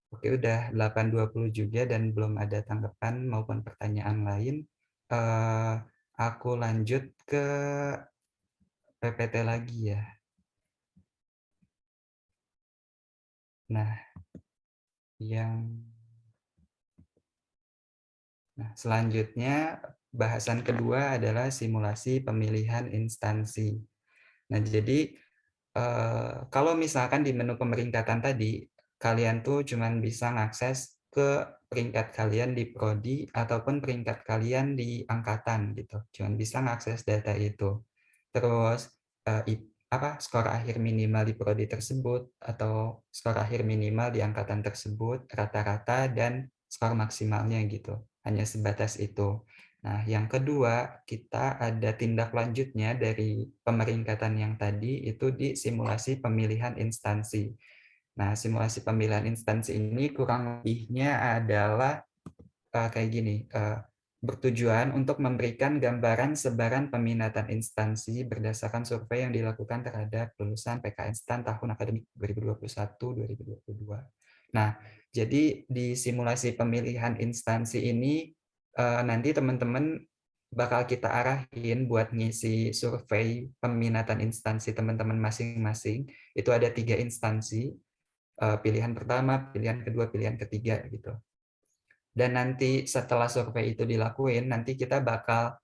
Oke, udah 8.20 juga dan belum ada tanggapan maupun pertanyaan lain. Aku lanjut ke PPT lagi ya. Nah, selanjutnya bahasan kedua adalah simulasi pemilihan instansi. Nah, jadi kalau misalkan di menu pemeringkatan tadi, kalian tuh cuman bisa ngakses ke peringkat kalian di prodi ataupun peringkat kalian di angkatan gitu. Cuman bisa ngakses data itu. Terus skor akhir minimal di prodi tersebut atau skor akhir minimal di angkatan tersebut, rata-rata dan skor maksimalnya gitu. Hanya sebatas itu. Nah, yang kedua, kita ada tindak lanjutnya dari pemeringkatan yang tadi, itu di simulasi pemilihan instansi. Nah, simulasi pemilihan instansi ini kurang lebihnya adalah kayak gini, bertujuan untuk memberikan gambaran sebaran peminatan instansi berdasarkan survei yang dilakukan terhadap lulusan PKN STAN tahun akademik 2021-2022. Nah, jadi di simulasi pemilihan instansi ini nanti teman-teman bakal kita arahin buat ngisi survei peminatan instansi teman-teman masing-masing. Itu ada 3 instansi, pilihan pertama, pilihan kedua, pilihan ketiga gitu. Dan nanti setelah survei itu dilakuin, nanti kita bakal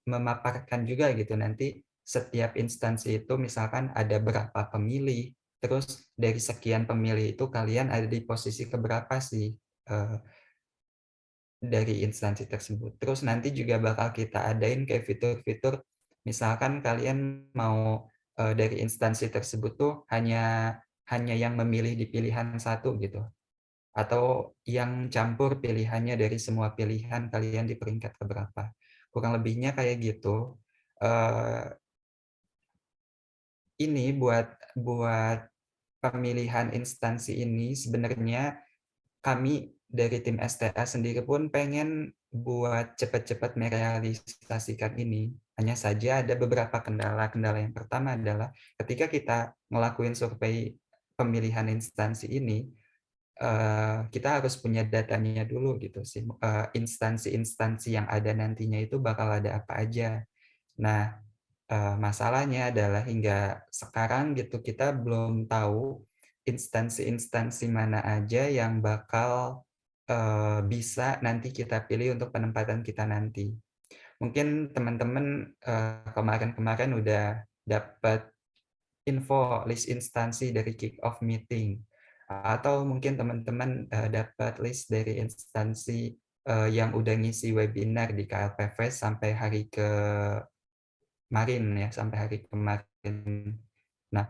memaparkan juga gitu, nanti setiap instansi itu misalkan ada berapa pemilih, terus dari sekian pemilih itu kalian ada di posisi keberapa sih dari instansi tersebut. Terus nanti juga bakal kita adain kayak fitur-fitur, misalkan kalian mau dari instansi tersebut tuh hanya yang memilih di pilihan satu gitu, atau yang campur pilihannya dari semua pilihan kalian di peringkat keberapa. Kurang lebihnya kayak gitu. Ini buat pemilihan instansi ini sebenarnya kami dari tim STA sendiri pun pengen buat cepat-cepat merealisasikan ini. Hanya saja ada beberapa kendala. Kendala yang pertama adalah ketika kita ngelakuin survei pemilihan instansi ini, kita harus punya datanya dulu gitu sih. Instansi-instansi yang ada nantinya itu bakal ada apa aja. Nah, masalahnya adalah hingga sekarang gitu kita belum tahu instansi-instansi mana aja yang bakal bisa nanti kita pilih untuk penempatan kita nanti. Mungkin teman-teman kemarin-kemarin udah dapat info list instansi dari kick off meeting, atau mungkin teman-teman dapat list dari instansi yang udah ngisi webinar di KLPV sampai hari kemarin ya, sampai hari kemarin. Nah,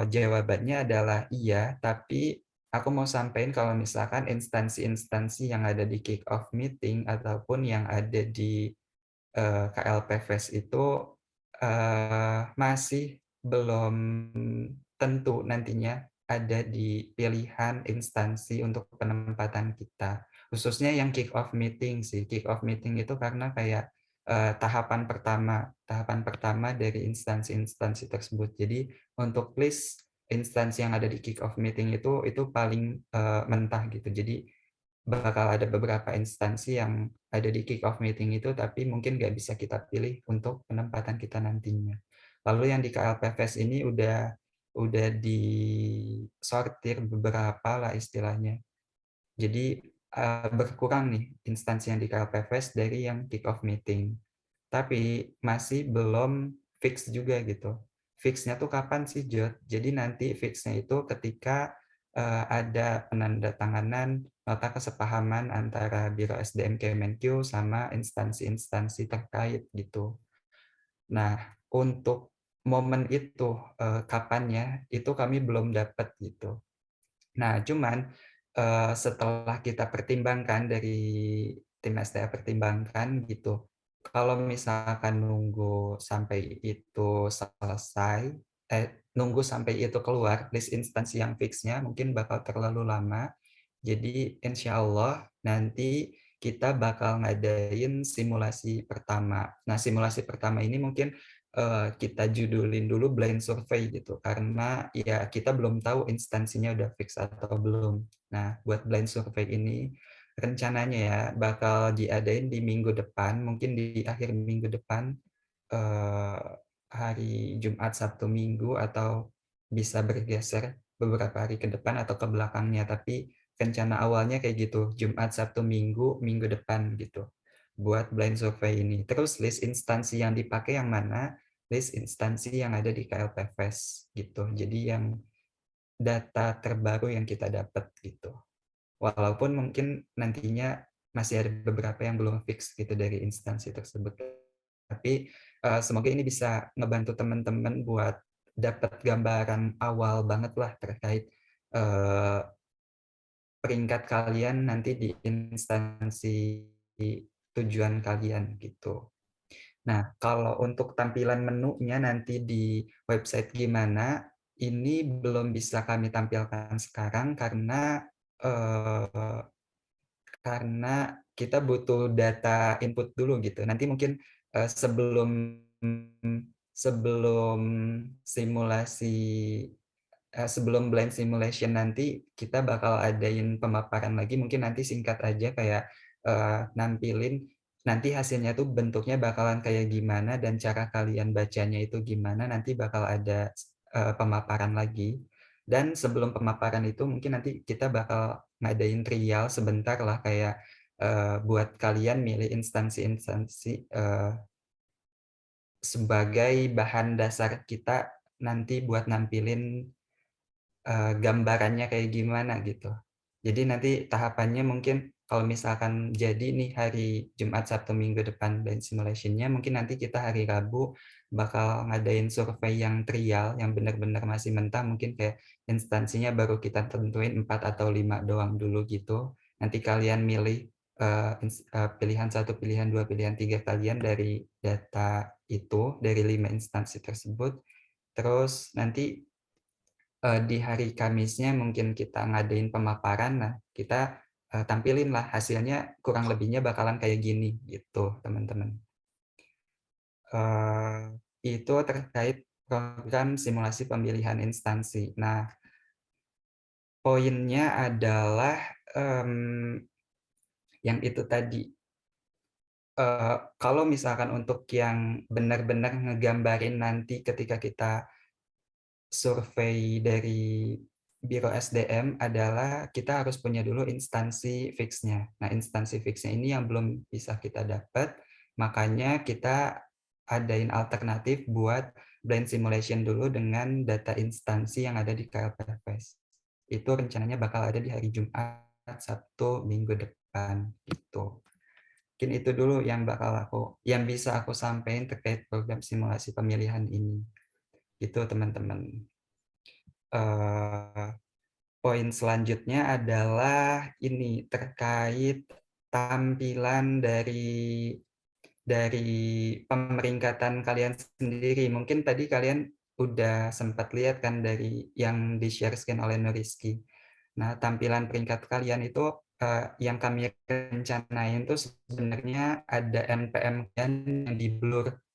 jawabannya adalah iya, tapi aku mau sampaikan kalau misalkan instansi-instansi yang ada di kick off meeting ataupun yang ada di KLPFest itu masih belum tentu nantinya ada di pilihan instansi untuk penempatan kita. Khususnya yang kick off meeting sih. Kick off meeting itu karena kayak tahapan pertama dari instansi-instansi tersebut. Jadi untuk list instansi yang ada di kick off meeting itu paling mentah gitu. Jadi bakal ada beberapa instansi yang ada di kick off meeting itu, tapi mungkin nggak bisa kita pilih untuk penempatan kita nantinya. Lalu yang di KLPFest ini udah disortir beberapa lah istilahnya. Jadi berkurang nih instansi yang di KLPFest dari yang kick off meeting. Tapi masih belum fix juga gitu. Fix-nya tuh kapan sih, Jod? Jadi nanti fix-nya itu ketika ada penandatanganan nota kesepahaman antara Biro SDM Kemenq sama instansi-instansi terkait gitu. Nah, untuk momen itu kapannya itu kami belum dapat gitu. Nah, cuman setelah kita pertimbangkan dari tim STA pertimbangkan gitu, kalau misalkan nunggu sampai itu selesai, nunggu sampai itu keluar list instansi yang fix-nya mungkin bakal terlalu lama. Jadi insya Allah nanti kita bakal ngadain simulasi pertama. Nah, simulasi pertama ini mungkin kita judulin dulu blind survey gitu, karena ya kita belum tahu instansinya udah fix atau belum. Nah, buat blind survey ini rencananya ya bakal diadain di minggu depan, mungkin di akhir minggu depan, hari Jumat, Sabtu, Minggu, atau bisa bergeser beberapa hari ke depan atau ke belakangnya. Tapi rencana awalnya kayak gitu, Jumat, Sabtu, Minggu, minggu depan gitu, buat blind survey ini. Terus list instansi yang dipakai yang mana? List instansi yang ada di KLPFest gitu. Jadi yang data terbaru yang kita dapat gitu. Walaupun mungkin nantinya masih ada beberapa yang belum fix gitu dari instansi tersebut. Tapi semoga ini bisa ngebantu teman-teman buat dapat gambaran awal banget lah terkait peringkat kalian nanti di instansi tujuan kalian gitu. Nah, kalau untuk tampilan menunya nanti di website gimana, ini belum bisa kami tampilkan sekarang karena kita butuh data input dulu gitu. Nanti mungkin sebelum simulasi sebelum blind simulation nanti kita bakal adain pemaparan lagi, mungkin nanti singkat aja kayak nampilin nanti hasilnya tuh bentuknya bakalan kayak gimana dan cara kalian bacanya itu gimana, nanti bakal ada pemaparan lagi. Dan sebelum pemaparan itu mungkin nanti kita bakal ngadain trial sebentar lah kayak buat kalian milih instansi-instansi sebagai bahan dasar kita nanti buat nampilin gambarannya kayak gimana gitu. Jadi nanti tahapannya mungkin kalau misalkan jadi nih hari Jumat, Sabtu, Minggu depan blind simulation-nya, mungkin nanti kita hari Rabu bakal ngadain survei yang trial, yang benar-benar masih mentah, mungkin kayak instansinya baru kita tentuin 4 atau 5 doang dulu gitu. Nanti kalian milih pilihan 1, pilihan 2, pilihan 3 kalian dari data itu, dari 5 instansi tersebut. Terus nanti di hari Kamisnya mungkin kita ngadain pemaparan, nah kita tampilin lah hasilnya kurang lebihnya bakalan kayak gini gitu teman-teman. Itu terkait program simulasi pemilihan instansi. Nah, poinnya adalah yang itu tadi. Kalau misalkan untuk yang benar-benar ngegambarin nanti ketika kita survei dari Biro SDM adalah kita harus punya dulu instansi fix-nya. Nah, instansi fix-nya ini yang belum bisa kita dapat, makanya kita adain alternatif buat blind simulation dulu dengan data instansi yang ada di KLPFest. Itu rencananya bakal ada di hari Jumat, Sabtu, Minggu depan gitu. Mungkin itu dulu yang bisa aku sampaikan terkait program simulasi pemilihan ini. Gitu teman-teman. poin selanjutnya adalah ini terkait tampilan dari pemeringkatan kalian sendiri. Mungkin tadi kalian udah sempat lihat kan dari yang di-share-kan oleh Nuriski. Nah, tampilan peringkat kalian itu yang kami rencanain itu sebenarnya ada NPM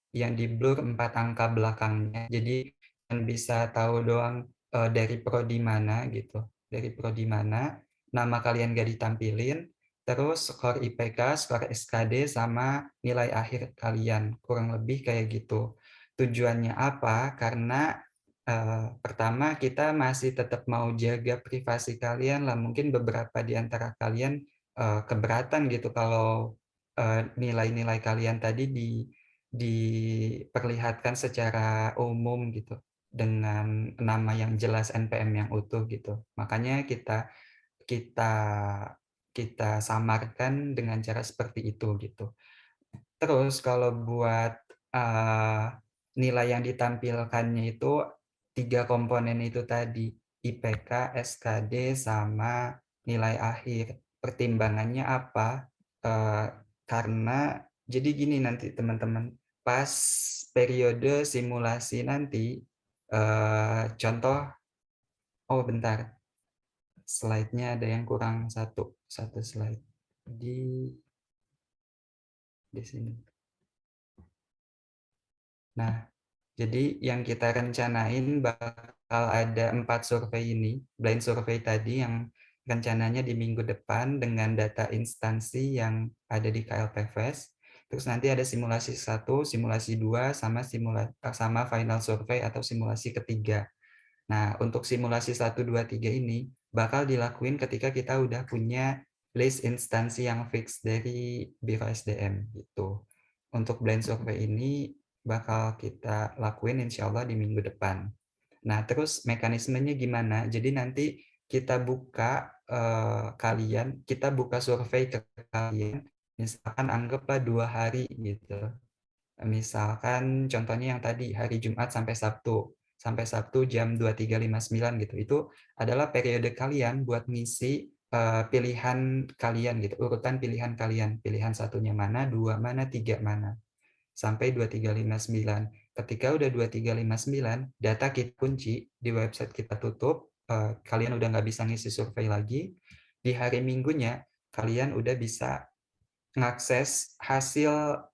yang di-blur 4 angka belakangnya. Jadi yang bisa tahu doang dari prodi mana gitu. Dari prodi mana, nama kalian gak ditampilin, terus skor IPK, skor SKD, sama nilai akhir kalian. Kurang lebih kayak gitu. Tujuannya apa? Karena pertama kita masih tetap mau jaga privasi kalian lah. Mungkin beberapa di antara kalian keberatan gitu kalau nilai-nilai kalian tadi diperlihatkan secara umum gitu dengan nama yang jelas, NPM yang utuh gitu. Makanya kita samarkan dengan cara seperti itu gitu. Terus kalau buat nilai yang ditampilkannya itu 3 komponen itu tadi, IPK, SKD, sama nilai akhir. Pertimbangannya apa? Karena jadi gini nanti teman-teman, pas periode simulasi nanti, contoh, oh bentar, slide-nya ada yang kurang satu slide di sini. Nah, jadi yang kita rencanain bakal ada 4 survei ini, blind survei tadi yang rencananya di minggu depan dengan data instansi yang ada di KLPFest. Terus nanti ada simulasi 1, simulasi 2, sama final survei atau simulasi ketiga. Nah, untuk simulasi 1, 2, 3 ini bakal dilakuin ketika kita udah punya list instansi yang fix dari Biro SDM gitu. Untuk blind survey ini bakal kita lakuin insya Allah di minggu depan. Nah, terus mekanismenya gimana? Jadi nanti kita buka kita buka survei ke kalian, misalkan anggaplah 2 hari gitu. Misalkan contohnya yang tadi hari Jumat sampai Sabtu jam 23.59 gitu. Itu adalah periode kalian buat ngisi pilihan kalian gitu, urutan pilihan kalian. Pilihan satunya mana, 2 mana, 3 mana. Sampai 2359. Ketika udah 2359, data kita kunci, di website kita tutup, kalian udah nggak bisa ngisi survei lagi. Di hari Minggunya, kalian udah bisa mengakses hasil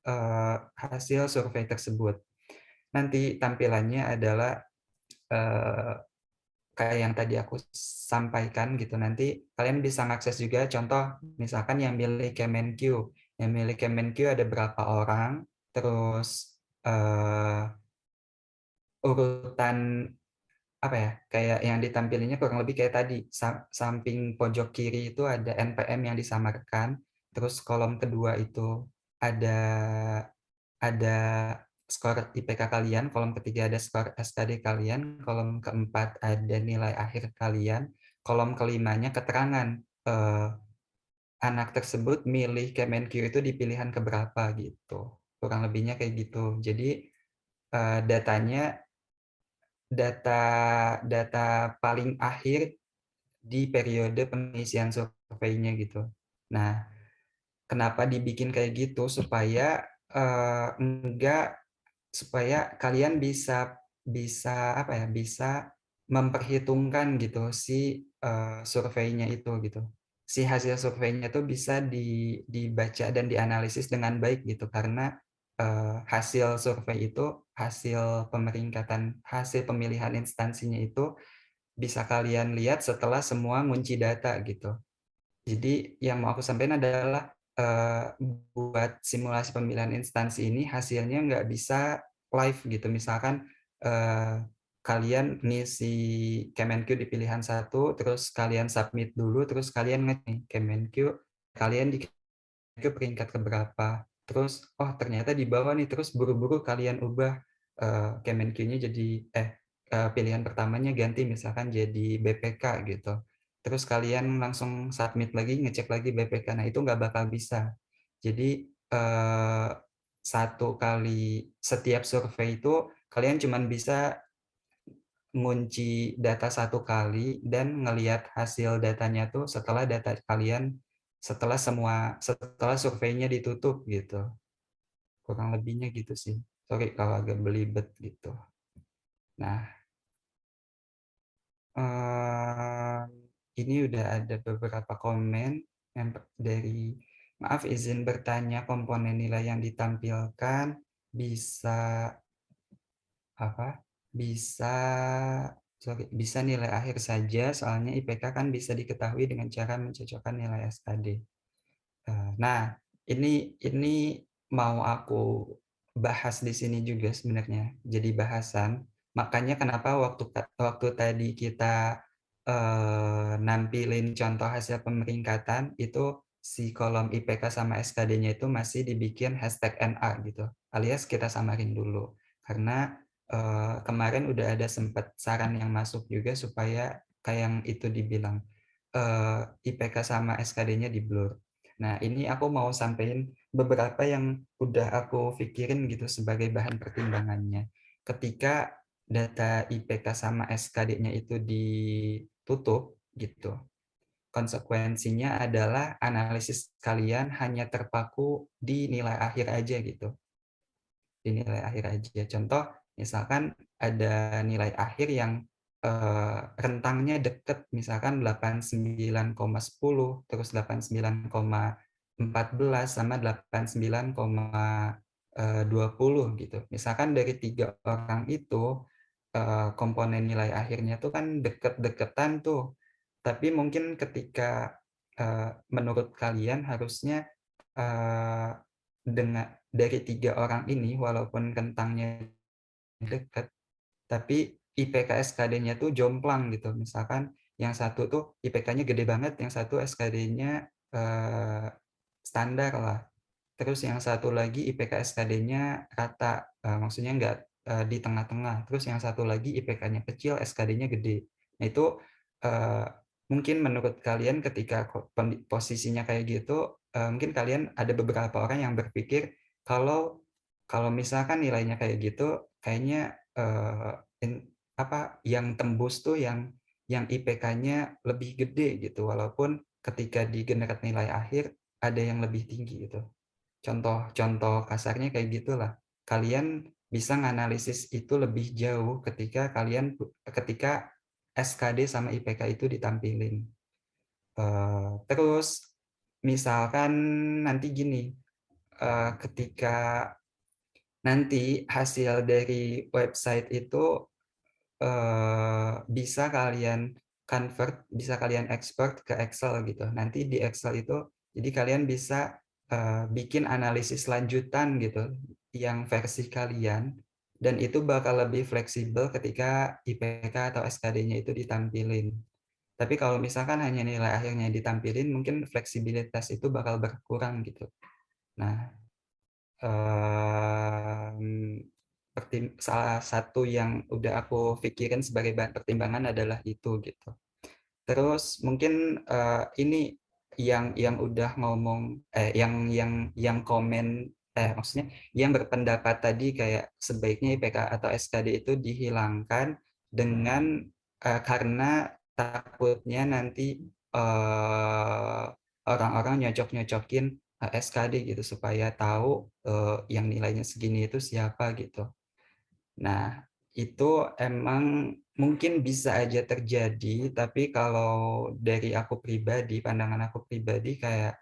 survei tersebut. Nanti tampilannya adalah kayak yang tadi aku sampaikan gitu. Nanti kalian bisa mengakses juga contoh misalkan yang milik Kemenq. Yang milik Kemenq ada berapa orang, terus urutan apa ya, kayak yang ditampilnya kurang lebih kayak tadi, samping pojok kiri itu ada NPM yang disamarkan, terus kolom kedua itu ada skor IPK kalian, kolom ketiga ada skor SKD kalian, kolom keempat ada nilai akhir kalian, kolom kelimanya keterangan anak tersebut milih Kemenq itu di pilihan keberapa gitu. Kurang lebihnya kayak gitu. Jadi datanya data paling akhir di periode pengisian surveinya gitu. Nah, kenapa dibikin kayak gitu supaya supaya kalian bisa apa ya, bisa memperhitungkan gitu si surveinya itu gitu. Si hasil surveinya itu bisa dibaca dan dianalisis dengan baik gitu karena hasil survei itu, hasil pemeringkatan, hasil pemilihan instansinya itu bisa kalian lihat setelah semua ngunci data gitu. Jadi yang mau aku sampaikan adalah buat simulasi pemilihan instansi ini hasilnya nggak bisa live gitu. Misalkan kalian ngisi Kemenq di pilihan 1, terus kalian submit dulu, terus kalian ngecek Kemenq, kalian di Kemenq peringkat keberapa. Terus, oh ternyata di bawah nih, terus buru-buru kalian ubah Kemenq-nya jadi, pilihan pertamanya ganti misalkan jadi BPK gitu. Terus kalian langsung submit lagi, ngecek lagi BPK. Nah, itu nggak bakal bisa. Jadi, setiap survei itu kalian cuma bisa ngunci data satu kali dan ngelihat hasil datanya tuh setelah data kalian setelah surveinya ditutup gitu. Kurang lebihnya gitu sih. Sorry kalau agak belibet gitu. Nah, ini udah ada beberapa komen yang dari maaf izin bertanya, komponen nilai yang ditampilkan bisa apa? Bisa nilai akhir saja, soalnya IPK kan bisa diketahui dengan cara mencocokkan nilai SKD. Nah, ini mau aku bahas di sini juga sebenarnya, jadi bahasan. Makanya kenapa waktu tadi kita nampilin contoh hasil pemeringkatan, itu si kolom IPK sama SKD-nya itu masih dibikin #NA gitu, alias kita samarin dulu. Karena kemarin udah ada sempat saran yang masuk juga supaya kayak yang itu dibilang, IPK sama SKD-nya di-blur. Nah, ini aku mau sampein beberapa yang udah aku pikirin gitu sebagai bahan pertimbangannya. Ketika data IPK sama SKD-nya itu ditutup gitu, konsekuensinya adalah analisis kalian hanya terpaku di nilai akhir aja gitu. Di nilai akhir aja. Contoh, misalkan ada nilai akhir yang rentangnya deket, misalkan 89,10, terus 89,14 sama 89,20 gitu. Misalkan dari 3 orang itu komponen nilai akhirnya tuh kan deket-deketan tuh. Tapi mungkin ketika menurut kalian harusnya dari 3 orang ini walaupun rentangnya dekat, tapi IPK SKD-nya tuh jomplang gitu. Misalkan yang satu tuh IPK-nya gede banget, yang satu SKD-nya standar lah. Terus yang satu lagi IPK SKD-nya rata, maksudnya nggak di tengah-tengah. Terus yang satu lagi IPK-nya kecil, SKD-nya gede. Nah itu mungkin menurut kalian ketika posisinya kayak gitu, mungkin kalian ada beberapa orang yang berpikir kalau misalkan nilainya kayak gitu, kayaknya yang tembus tuh yang IPK-nya lebih gede gitu, walaupun ketika di generat nilai akhir ada yang lebih tinggi gitu. Contoh kasarnya kayak gitulah. Kalian bisa nganalisis itu lebih jauh ketika SKD sama IPK itu ditampilin. Terus misalkan nanti gini, ketika nanti hasil dari website itu bisa kalian convert, bisa kalian export ke Excel gitu. Nanti di Excel itu, jadi kalian bisa bikin analisis lanjutan gitu, yang versi kalian, dan itu bakal lebih fleksibel ketika IPK atau SKD-nya itu ditampilin. Tapi kalau misalkan hanya nilai akhirnya ditampilin, mungkin fleksibilitas itu bakal berkurang gitu. Nah, salah satu yang udah aku pikirin sebagai bahan pertimbangan adalah itu gitu. Terus mungkin ini yang udah ngomong yang komen maksudnya yang berpendapat tadi kayak sebaiknya IPK atau SKD itu dihilangkan dengan karena takutnya nanti orang-orang nyocok-nyocokin SKD gitu supaya tahu yang nilainya segini itu siapa gitu. Nah, itu emang mungkin bisa aja terjadi, tapi kalau dari aku pribadi, pandangan aku pribadi kayak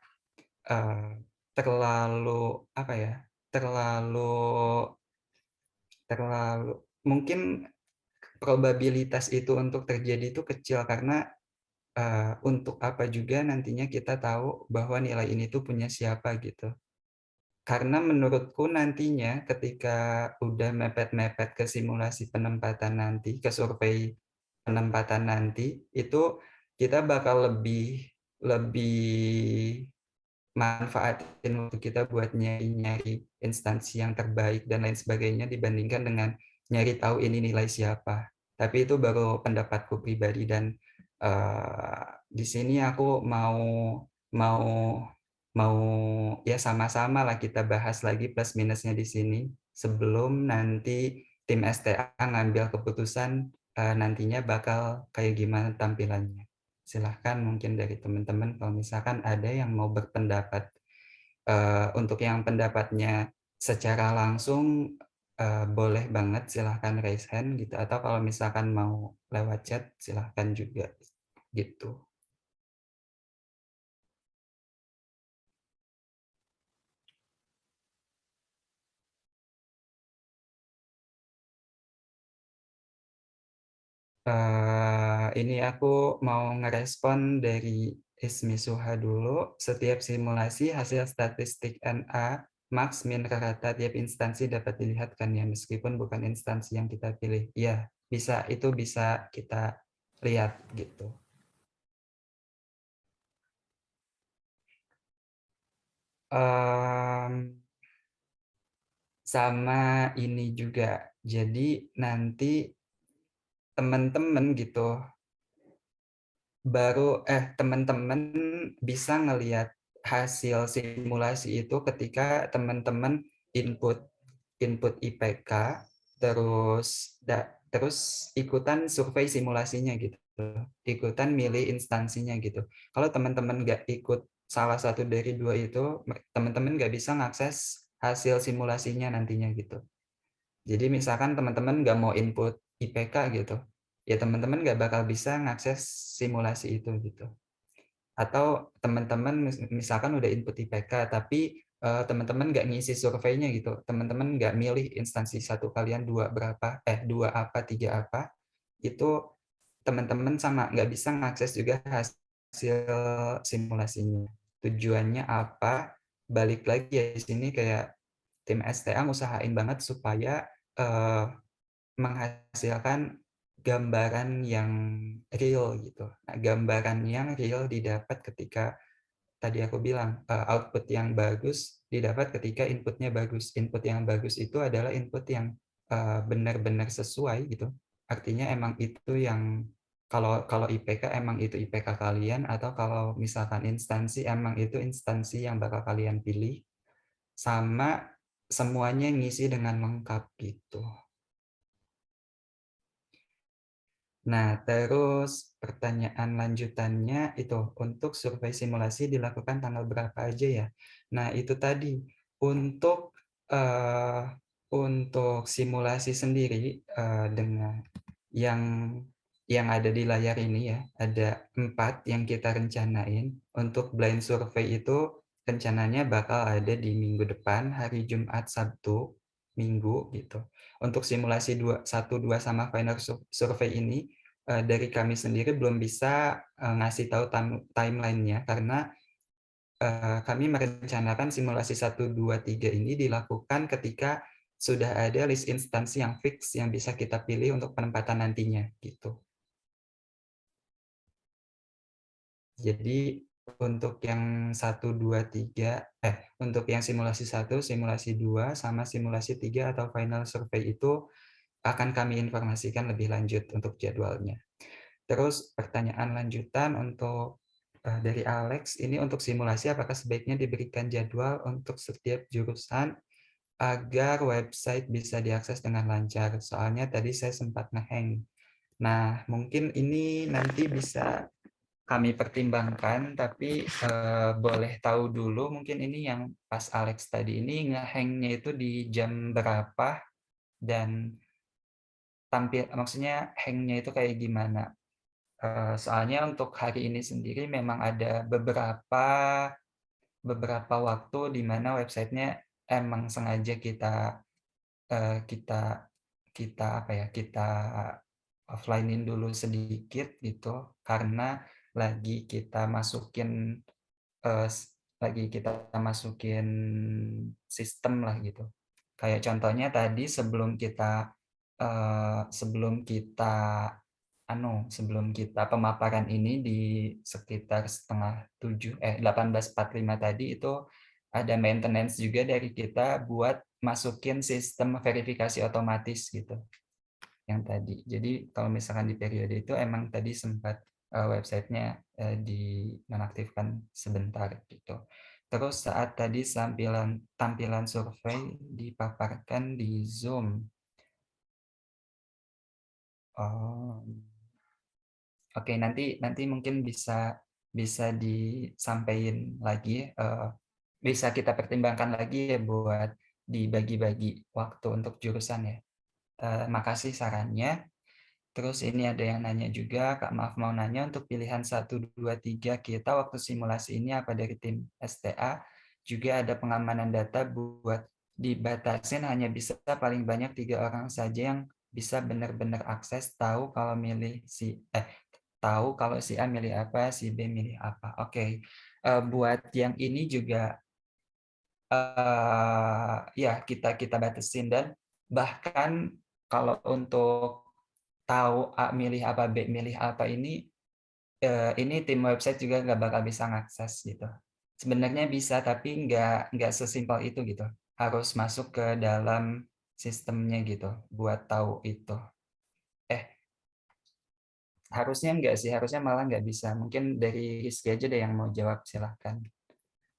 terlalu apa ya? Terlalu mungkin probabilitas itu untuk terjadi itu kecil karena untuk apa juga nantinya kita tahu bahwa nilai ini tuh punya siapa gitu. Karena menurutku nantinya ketika udah mepet-mepet ke simulasi penempatan nanti, ke survei penempatan nanti, itu kita bakal lebih manfaatin waktu kita buat nyari instansi yang terbaik dan lain sebagainya dibandingkan dengan nyari tahu ini nilai siapa. Tapi itu baru pendapatku pribadi dan di sini aku mau mau mau ya sama-sama lah kita bahas lagi plus minusnya di sini sebelum nanti tim STA ngambil keputusan nantinya bakal kayak gimana tampilannya. Silahkan mungkin dari teman-teman kalau misalkan ada yang mau berpendapat. Untuk yang pendapatnya secara langsung, boleh banget silahkan raise hand gitu, atau kalau misalkan mau lewat chat silahkan juga, gitu. Ini aku mau ngerespon dari Ismi Suha dulu. Setiap simulasi hasil statistik NA, max, min, rata tiap instansi dapat dilihat kan ya, meskipun bukan instansi yang kita pilih. Iya, bisa, itu bisa kita lihat gitu. Sama ini juga. Jadi nanti teman-teman gitu teman-teman bisa ngelihat hasil simulasi itu ketika teman-teman input IPK terus ikutan survei simulasinya gitu. Ikutan milih instansinya gitu. Kalau teman-teman nggak ikut salah satu dari dua itu, teman-teman nggak bisa ngakses hasil simulasinya nantinya gitu. Jadi misalkan teman-teman nggak mau input IPK gitu, ya teman-teman nggak bakal bisa ngakses simulasi itu gitu. Atau teman-teman misalkan udah input IPK, tapi teman-teman nggak ngisi surveinya gitu, teman-teman nggak milih instansi satu kalian dua apa, tiga apa, itu teman-teman sama nggak bisa ngakses juga hasil simulasinya. Tujuannya apa? Balik lagi ya di sini kayak tim STA ngusahain banget supaya menghasilkan gambaran yang real gitu. Nah, gambaran yang real didapat ketika tadi aku bilang output yang bagus didapat ketika inputnya bagus. Input yang bagus itu adalah input yang benar-benar sesuai gitu. Artinya emang itu yang kalau IPK emang itu IPK kalian, atau kalau misalkan instansi emang itu instansi yang bakal kalian pilih, sama semuanya ngisi dengan lengkap gitu. Nah, terus pertanyaan lanjutannya itu, untuk survei simulasi dilakukan tanggal berapa aja ya? Nah, itu tadi, untuk simulasi sendiri dengan yang ada di layar ini ya, ada 4 yang kita rencanain. Untuk blind survey itu rencananya bakal ada di minggu depan, hari Jumat, Sabtu, Minggu gitu. Untuk simulasi 1, 2 sama final survei ini dari kami sendiri belum bisa ngasih tahu timeline-nya karena kami merencanakan simulasi 1, 2, 3 ini dilakukan ketika sudah ada list instansi yang fix yang bisa kita pilih untuk penempatan nantinya gitu. Jadi untuk yang 1, 2, 3 untuk yang simulasi 1, simulasi 2 sama simulasi 3 atau final survey itu akan kami informasikan lebih lanjut untuk jadwalnya. Terus pertanyaan lanjutan untuk dari Alex, ini untuk simulasi apakah sebaiknya diberikan jadwal untuk setiap jurusan agar website bisa diakses dengan lancar? Soalnya tadi saya sempat nge-hang. Nah, mungkin ini nanti bisa kami pertimbangkan, tapi boleh tahu dulu mungkin ini yang pas Alex tadi ini nge-hang-nya itu di jam berapa dan maksudnya hang-nya itu kayak gimana? Soalnya untuk hari ini sendiri memang ada beberapa waktu di mana websitenya emang sengaja kita kita kita apa ya, kita offline-in dulu sedikit gitu, karena lagi kita masukin sistem lah gitu. Kayak contohnya tadi sebelum kita pemaparan ini di sekitar 18.45 tadi itu ada maintenance juga dari kita buat masukin sistem verifikasi otomatis gitu yang tadi. Jadi kalau misalkan di periode itu emang tadi sempat websitenya dinonaktifkan sebentar gitu. Terus saat tadi tampilan survei dipaparkan di Zoom. Oh. Oke, nanti mungkin bisa disampaikan lagi, bisa kita pertimbangkan lagi ya buat dibagi-bagi waktu untuk jurusan ya. Makasih sarannya. Terus ini ada yang nanya juga, Kak, maaf mau nanya untuk pilihan 1, 2, 3 kita waktu simulasi ini apa dari tim STA juga ada pengamanan data buat dibatasin hanya bisa paling banyak 3 orang saja yang bisa benar-benar akses tahu kalau si A milih apa, si B milih apa. Oke. Buat yang ini juga ya kita batasin dan bahkan kalau untuk tahu A milih apa, B milih apa ini tim website juga nggak bakal bisa ngakses gitu. Sebenarnya bisa, tapi nggak sesimpel itu gitu. Harus masuk ke dalam sistemnya gitu buat tahu itu. Harusnya nggak sih, harusnya malah nggak bisa. Mungkin dari Rizky aja deh yang mau jawab, silahkan.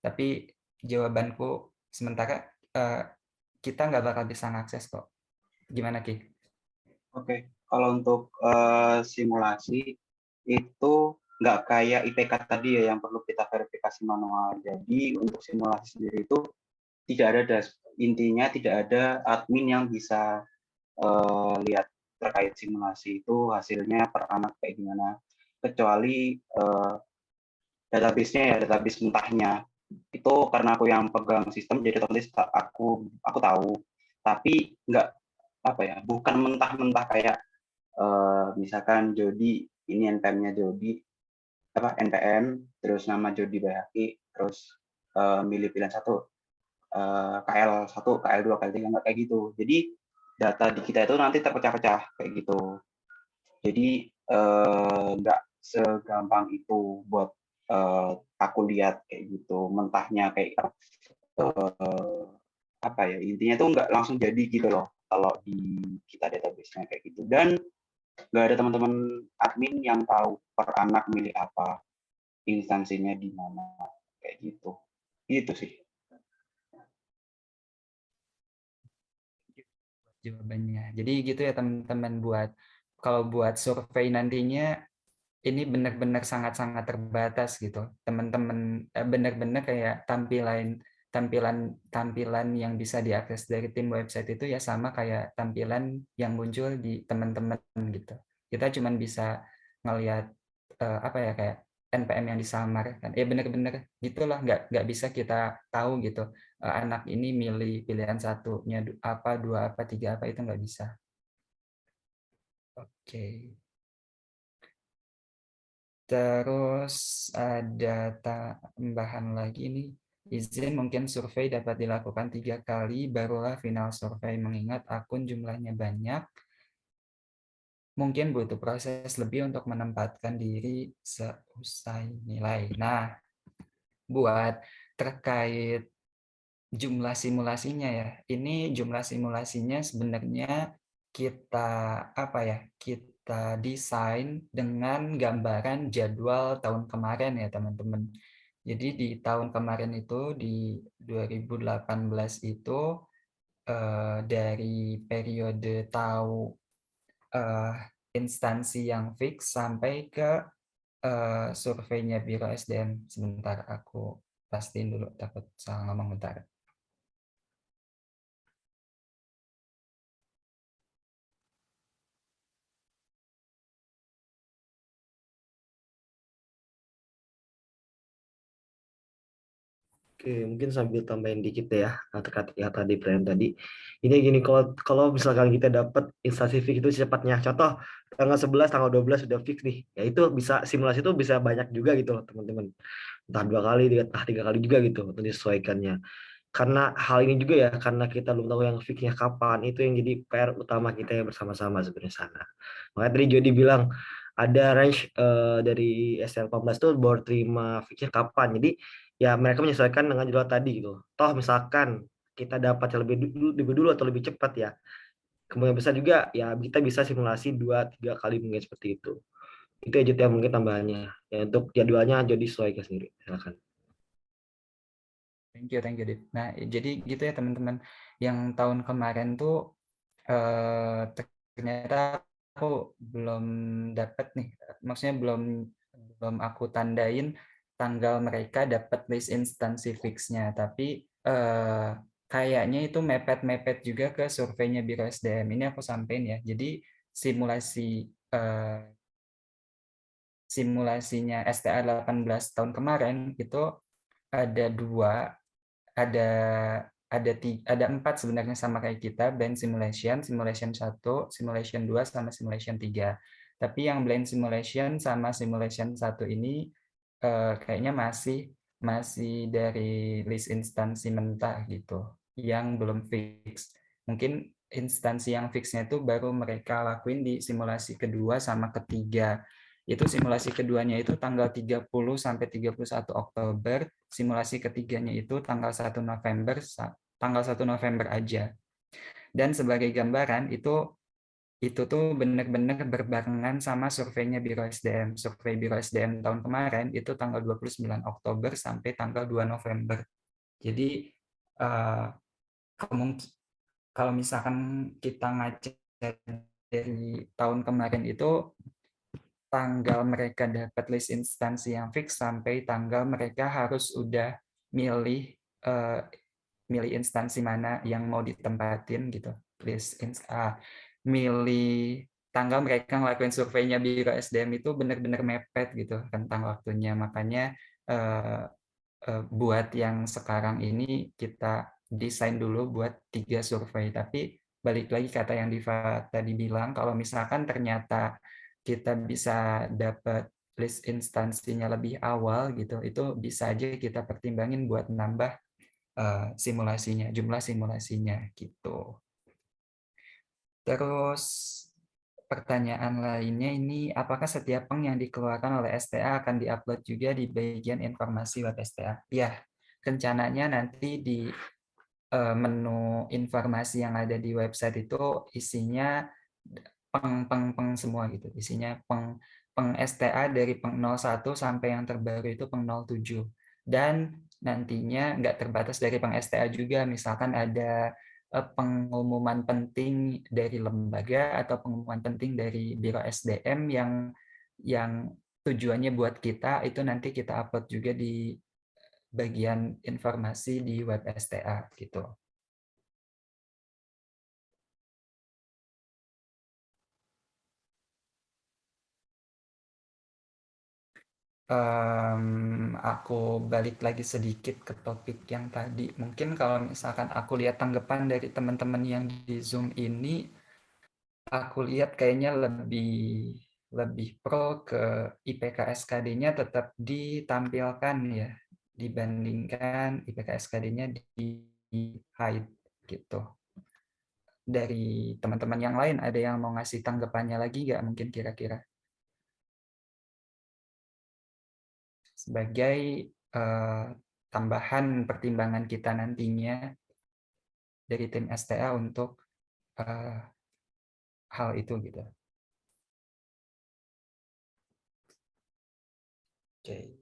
Tapi jawabanku sementara kita nggak bakal bisa ngakses kok. Gimana, Ki? Oke, kalau untuk simulasi itu nggak kayak IPK tadi ya yang perlu kita verifikasi manual. Jadi untuk simulasi sendiri itu tidak ada intinya tidak ada admin yang bisa lihat terkait simulasi itu hasilnya per anak kayak gimana. Kecuali database-nya ya, database mentahnya. Itu karena aku yang pegang sistem jadi otomatis aku tahu. Tapi nggak apa ya, bukan mentah-mentah kayak misalkan Jody, ini NPM-nya Jody, NPM, terus nama Jody Bayaki, terus milih pilihan satu, KL1, KL2, KL3, nggak kayak gitu. Jadi data di kita itu nanti terpecah-pecah kayak gitu. Jadi nggak segampang itu buat aku lihat kayak gitu, mentahnya kayak apa ya, intinya tuh nggak langsung jadi gitu loh kalau di kita database-nya kayak gitu. Dan nggak ada teman-teman admin yang tahu per anak milih apa, instansinya di mana, kayak gitu. Gitu sih. Jawabannya. Jadi gitu ya teman-teman, kalau buat survei nantinya ini benar-benar sangat-sangat terbatas gitu. Teman-teman benar-benar kayak tampilan yang bisa diakses dari tim website itu ya sama kayak tampilan yang muncul di teman-teman gitu. Kita cuma bisa ngelihat apa ya, kayak NPM yang disamarkan. Benar-benar gitulah, nggak bisa kita tahu gitu. Anak ini milih pilihan satunya apa, dua apa, tiga apa, itu nggak bisa. Oke. Terus ada tambahan lagi nih, izin mungkin survei dapat dilakukan 3 kali, barulah final survei mengingat akun jumlahnya banyak, mungkin butuh proses lebih untuk menempatkan diri seusai nilai. Nah, buat terkait jumlah simulasinya ya, ini jumlah simulasinya sebenarnya kita kita desain dengan gambaran jadwal tahun kemarin ya teman-teman. Jadi di tahun kemarin itu di 2018 itu dari periode tahu instansi yang fix sampai ke surveinya Biro SDM. Sebentar aku pastiin dulu, takut salah ngomong bentar. Oke, mungkin sambil tambahin dikit ya terkait kata di plan tadi. Ini gini, kalau misalkan kita dapat instansi fix itu secepatnya. Contoh tanggal 11, tanggal 12 sudah fix nih. Ya itu bisa simulasi itu bisa banyak juga gitu loh, teman-teman. Entah 2 kali, entah 3 kali juga gitu untuk disesuaikannya. Karena hal ini juga ya, karena kita belum tahu yang fixnya kapan, itu yang jadi PR utama kita yang bersama-sama sebenarnya sana. Makanya tadi Jody bilang ada range dari SL18 tuh baru terima fixnya kapan. Jadi ya mereka menyesuaikan dengan jadwal tadi gitu. Toh misalkan kita dapat lebih dulu atau lebih cepat ya, kemungkinan besar juga ya kita bisa simulasi 2-3 kali mungkin seperti itu. Itu aja yang mungkin tambahannya. Ya untuk jadwalnya jadi sesuaikan sendiri. Silakan. Thank you, Dit. Nah, jadi gitu ya teman-teman. Yang tahun kemarin tuh ternyata aku belum dapat nih, maksudnya belum aku tandain tanggal mereka dapat list instansi fix-nya, tapi kayaknya itu mepet-mepet juga ke surveinya Biro SDM. Ini aku sampein ya. Jadi simulasinya STA 18 tahun kemarin itu ada dua, ada 4 sebenarnya sama kayak kita, blind simulation, simulation 1, simulation 2, sama simulation 3. Tapi yang blind simulation sama simulation 1 ini kayaknya masih dari list instansi mentah gitu, yang belum fix. Mungkin instansi yang fixnya itu baru mereka lakuin di simulasi kedua sama ketiga. Itu simulasi keduanya itu tanggal 30 sampai 31 Oktober, simulasi ketiganya itu tanggal 1 November aja. Dan sebagai gambaran itu tuh benar-benar berbarengan sama surveinya Biro SDM. Survei Biro SDM tahun kemarin itu tanggal 29 Oktober sampai tanggal 2 November. Jadi kalau misalkan kita ngecek dari tahun kemarin itu tanggal mereka dapat list instansi yang fix sampai tanggal mereka harus udah milih instansi mana yang mau ditempatin gitu. Milih tanggal mereka ngelakuin surveinya Biro SDM itu benar-benar mepet gitu tentang waktunya. Makanya buat yang sekarang ini kita desain dulu buat 3 survei. Tapi balik lagi kata yang Diva tadi bilang, kalau misalkan ternyata kita bisa dapat list instansinya lebih awal gitu, itu bisa aja kita pertimbangin buat nambah simulasinya, jumlah simulasinya gitu. Terus pertanyaan lainnya ini, apakah setiap peng yang dikeluarkan oleh STA akan diupload juga di bagian informasi web STA? Ya, rencananya nanti di menu informasi yang ada di website itu isinya peng semua gitu. Isinya peng STA dari peng 01 sampai yang terbaru itu peng 07. Dan nantinya nggak terbatas dari peng STA juga, misalkan ada pengumuman penting dari lembaga atau pengumuman penting dari Biro SDM yang tujuannya buat kita, itu nanti kita upload juga di bagian informasi di web STA gitu. Aku balik lagi sedikit ke topik yang tadi. Mungkin kalau misalkan aku lihat tanggapan dari teman-teman yang di Zoom ini, aku lihat kayaknya lebih pro ke IPK SKD-nya tetap ditampilkan ya, dibandingkan IPK SKD-nya di hide gitu. Dari teman-teman yang lain ada yang mau ngasih tanggapannya lagi nggak mungkin kira-kira? Sebagai tambahan pertimbangan kita nantinya dari tim STA untuk hal itu gitu. Oke.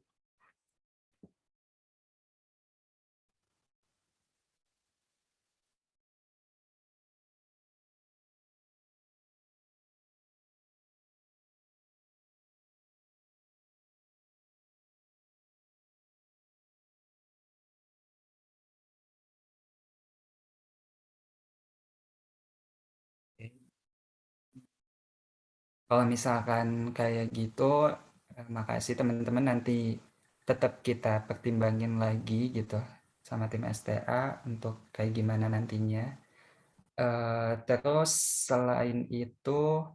Kalau misalkan kayak gitu, makasih teman-teman, nanti tetap kita pertimbangin lagi gitu sama tim STA untuk kayak gimana nantinya. Terus selain itu,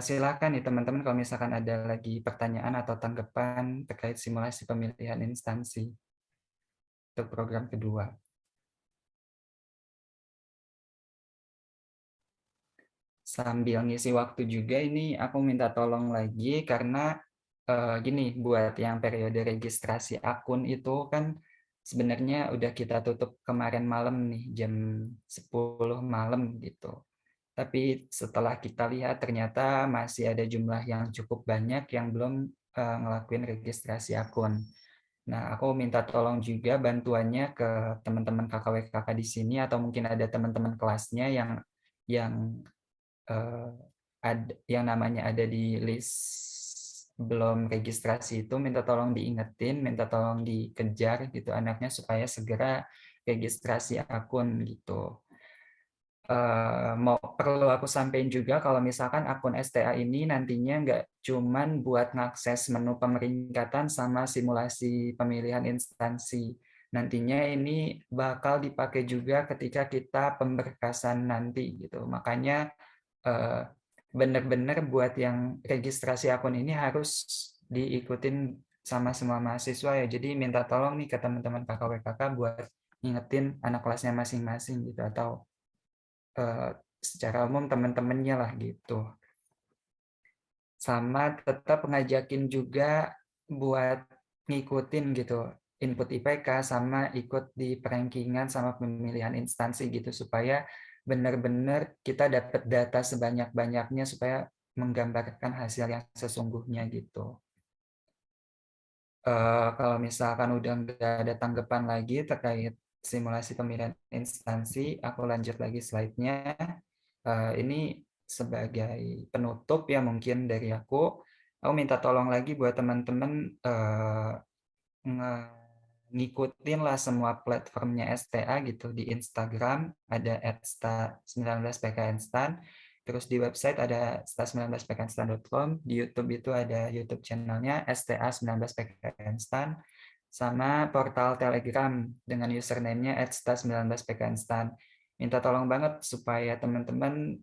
silakan nih teman-teman kalau misalkan ada lagi pertanyaan atau tanggapan terkait simulasi pemilihan instansi untuk program kedua. Sambil ngisi waktu juga ini aku minta tolong lagi karena gini, buat yang periode registrasi akun itu kan sebenarnya udah kita tutup kemarin malam nih jam 10 malam gitu. Tapi setelah kita lihat ternyata masih ada jumlah yang cukup banyak yang belum ngelakuin registrasi akun. Nah, aku minta tolong juga bantuannya ke teman-teman KKWKK di sini atau mungkin ada teman-teman kelasnya yang yang namanya ada di list belum registrasi itu minta tolong diingetin, minta tolong dikejar gitu anaknya supaya segera registrasi akun gitu. Perlu aku sampaikan juga kalau misalkan akun STA ini nantinya nggak cuman buat ngakses menu pemeringkatan sama simulasi pemilihan instansi. Nantinya ini bakal dipakai juga ketika kita pemberkasan nanti gitu. Makanya benar-benar buat yang registrasi akun ini harus diikutin sama semua mahasiswa ya. Jadi minta tolong nih ke teman-teman KKWKK buat ngingetin anak kelasnya masing-masing gitu, atau secara umum teman-temannya lah gitu. Sama tetap ngajakin juga buat ngikutin gitu input IPK sama ikut di perankingan sama pemilihan instansi gitu, supaya benar-benar kita dapat data sebanyak-banyaknya supaya menggambarkan hasil yang sesungguhnya gitu. Kalau misalkan udah nggak ada tanggapan lagi terkait simulasi pemilihan instansi, aku lanjut lagi slide-nya. Ini sebagai penutup ya mungkin dari aku minta tolong lagi buat teman-teman ngikutin lah semua platformnya STA gitu. Di Instagram ada @sta19pkinstan, terus di website ada sta19pkinstan.com, di YouTube itu ada YouTube channelnya STA19pkinstan, sama portal Telegram dengan username-nya @sta19pkinstan. Minta tolong banget supaya teman-teman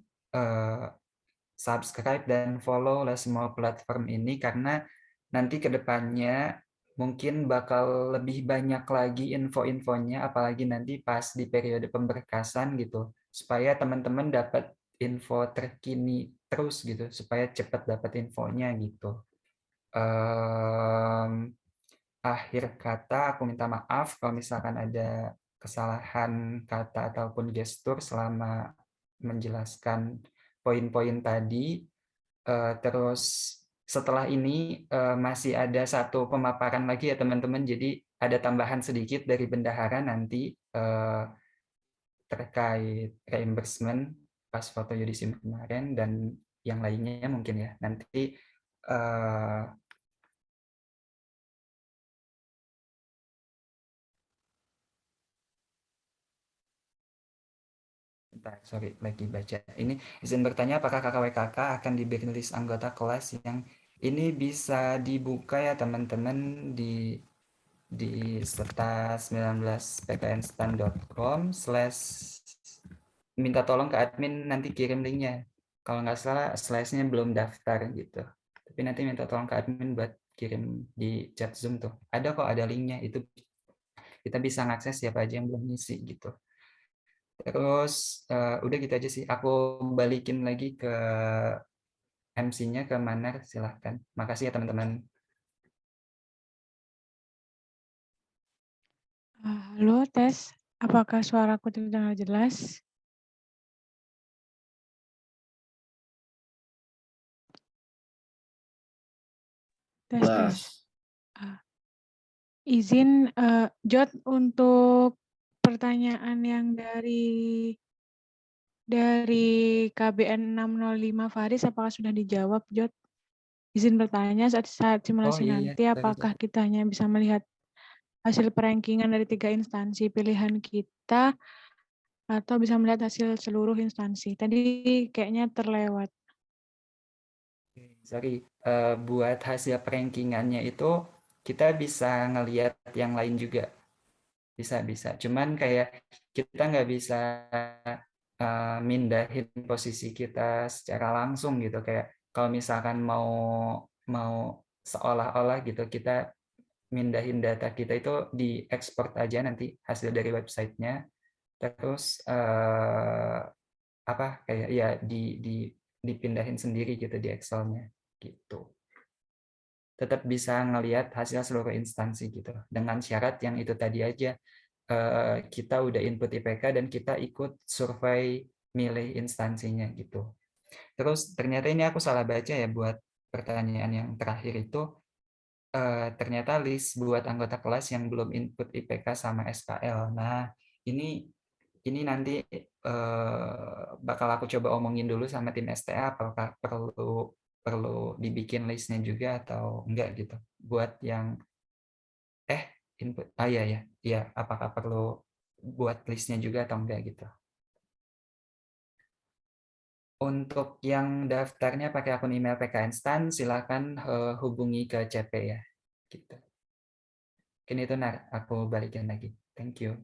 subscribe dan follow lah semua platform ini, karena nanti ke depannya mungkin bakal lebih banyak lagi info-infonya, apalagi nanti pas di periode pemberkasan gitu, supaya teman-teman dapat info terkini terus gitu, supaya cepat dapat infonya gitu. Akhir kata aku minta maaf kalau misalkan ada kesalahan kata ataupun gestur selama menjelaskan poin-poin tadi. Terus setelah ini masih ada satu pemaparan lagi ya teman-teman. Jadi ada tambahan sedikit dari bendahara nanti terkait reimbursement pas foto yudisium kemarin dan yang lainnya mungkin ya. Nanti sorry, lagi baca. Ini izin bertanya, apakah KKWKK akan diberi list anggota kelas yang ini bisa dibuka ya teman-teman di serta19pkinstan.com/ minta tolong ke admin nanti kirim linknya. Kalau nggak salah slide-nya belum daftar gitu. Tapi nanti minta tolong ke admin buat kirim di chat Zoom tuh. Ada kok, ada linknya. Itu kita bisa ngakses siapa aja yang belum ngisi gitu. Terus udah gitu aja sih. Aku balikin lagi ke MC-nya ke Manar, silahkan. Makasih ya teman-teman. Halo, tes. Apakah suaraku terdengar jelas? Tes, tes. Izin, Jod, untuk pertanyaan yang dari KBN 605 Faris, apakah sudah dijawab, Jod? Izin bertanya, saat simulasi iya, nanti, apakah kita hanya bisa melihat hasil perankingan dari 3 instansi pilihan kita, atau bisa melihat hasil seluruh instansi? Tadi kayaknya terlewat. Sorry, buat hasil perankingannya itu kita bisa ngelihat yang lain juga. Bisa. Cuman kayak kita nggak bisa mindahin posisi kita secara langsung gitu. Kayak kalau misalkan mau seolah-olah gitu kita mindahin data kita itu diekspor aja nanti hasil dari websitenya. Terus kayak ya dipindahin sendiri gitu di Excel-nya gitu. Tetap bisa ngelihat hasil seluruh instansi gitu. Dengan syarat yang itu tadi aja, kita udah input IPK dan kita ikut survei milih instansinya gitu. Terus ternyata ini aku salah baca ya buat pertanyaan yang terakhir itu, ternyata list buat anggota kelas yang belum input IPK sama SKL. Nah, ini ini nanti bakal aku coba omongin dulu sama tim STA apakah perlu dibikin listnya juga atau enggak gitu. Buat yang input. Iya, apakah perlu buat listnya juga atau enggak gitu. Untuk yang daftarnya pakai akun email PK Instan, silakan hubungi ke CP ya. Gitu. Mungkin itu aku balikin lagi. Thank you.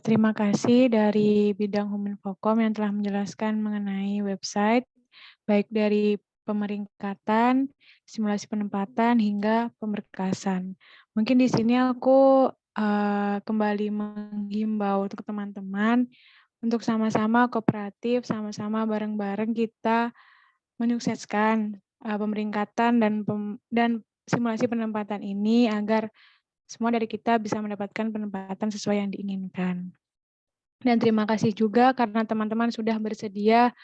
Terima kasih dari bidang Huminfokom yang telah menjelaskan mengenai website, baik dari pemeringkatan, simulasi penempatan, hingga pemberkasan. Mungkin di sini aku kembali menghimbau untuk teman-teman untuk sama-sama kooperatif, sama-sama bareng-bareng kita menyukseskan pemeringkatan dan simulasi penempatan ini agar semua dari kita bisa mendapatkan penempatan sesuai yang diinginkan. Dan terima kasih juga karena teman-teman sudah bersedia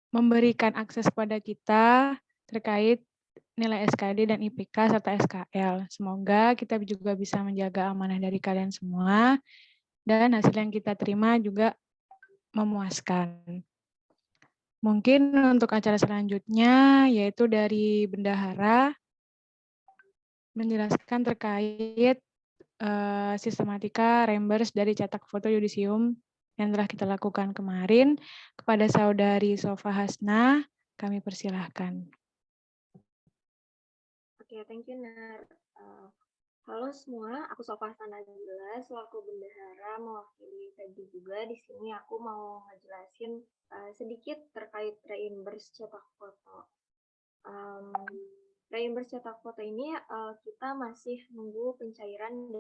memberikan akses kepada kita terkait nilai SKD dan IPK serta SKL. Semoga kita juga bisa menjaga amanah dari kalian semua dan hasil yang kita terima juga memuaskan. Mungkin untuk acara selanjutnya yaitu dari Bendahara menjelaskan terkait sistematika reimburse dari cetak foto yudisium yang telah kita lakukan kemarin. Kepada Saudari Sofa Hasna, kami persilahkan. Oke, thank you, Nar. Halo semua, aku Sofa Hasna Nabila, selaku bendahara mewakili Febri juga. Di sini aku mau ngejelasin sedikit terkait reimburse cetak foto. Reimburse cetak foto ini kita masih nunggu pencairan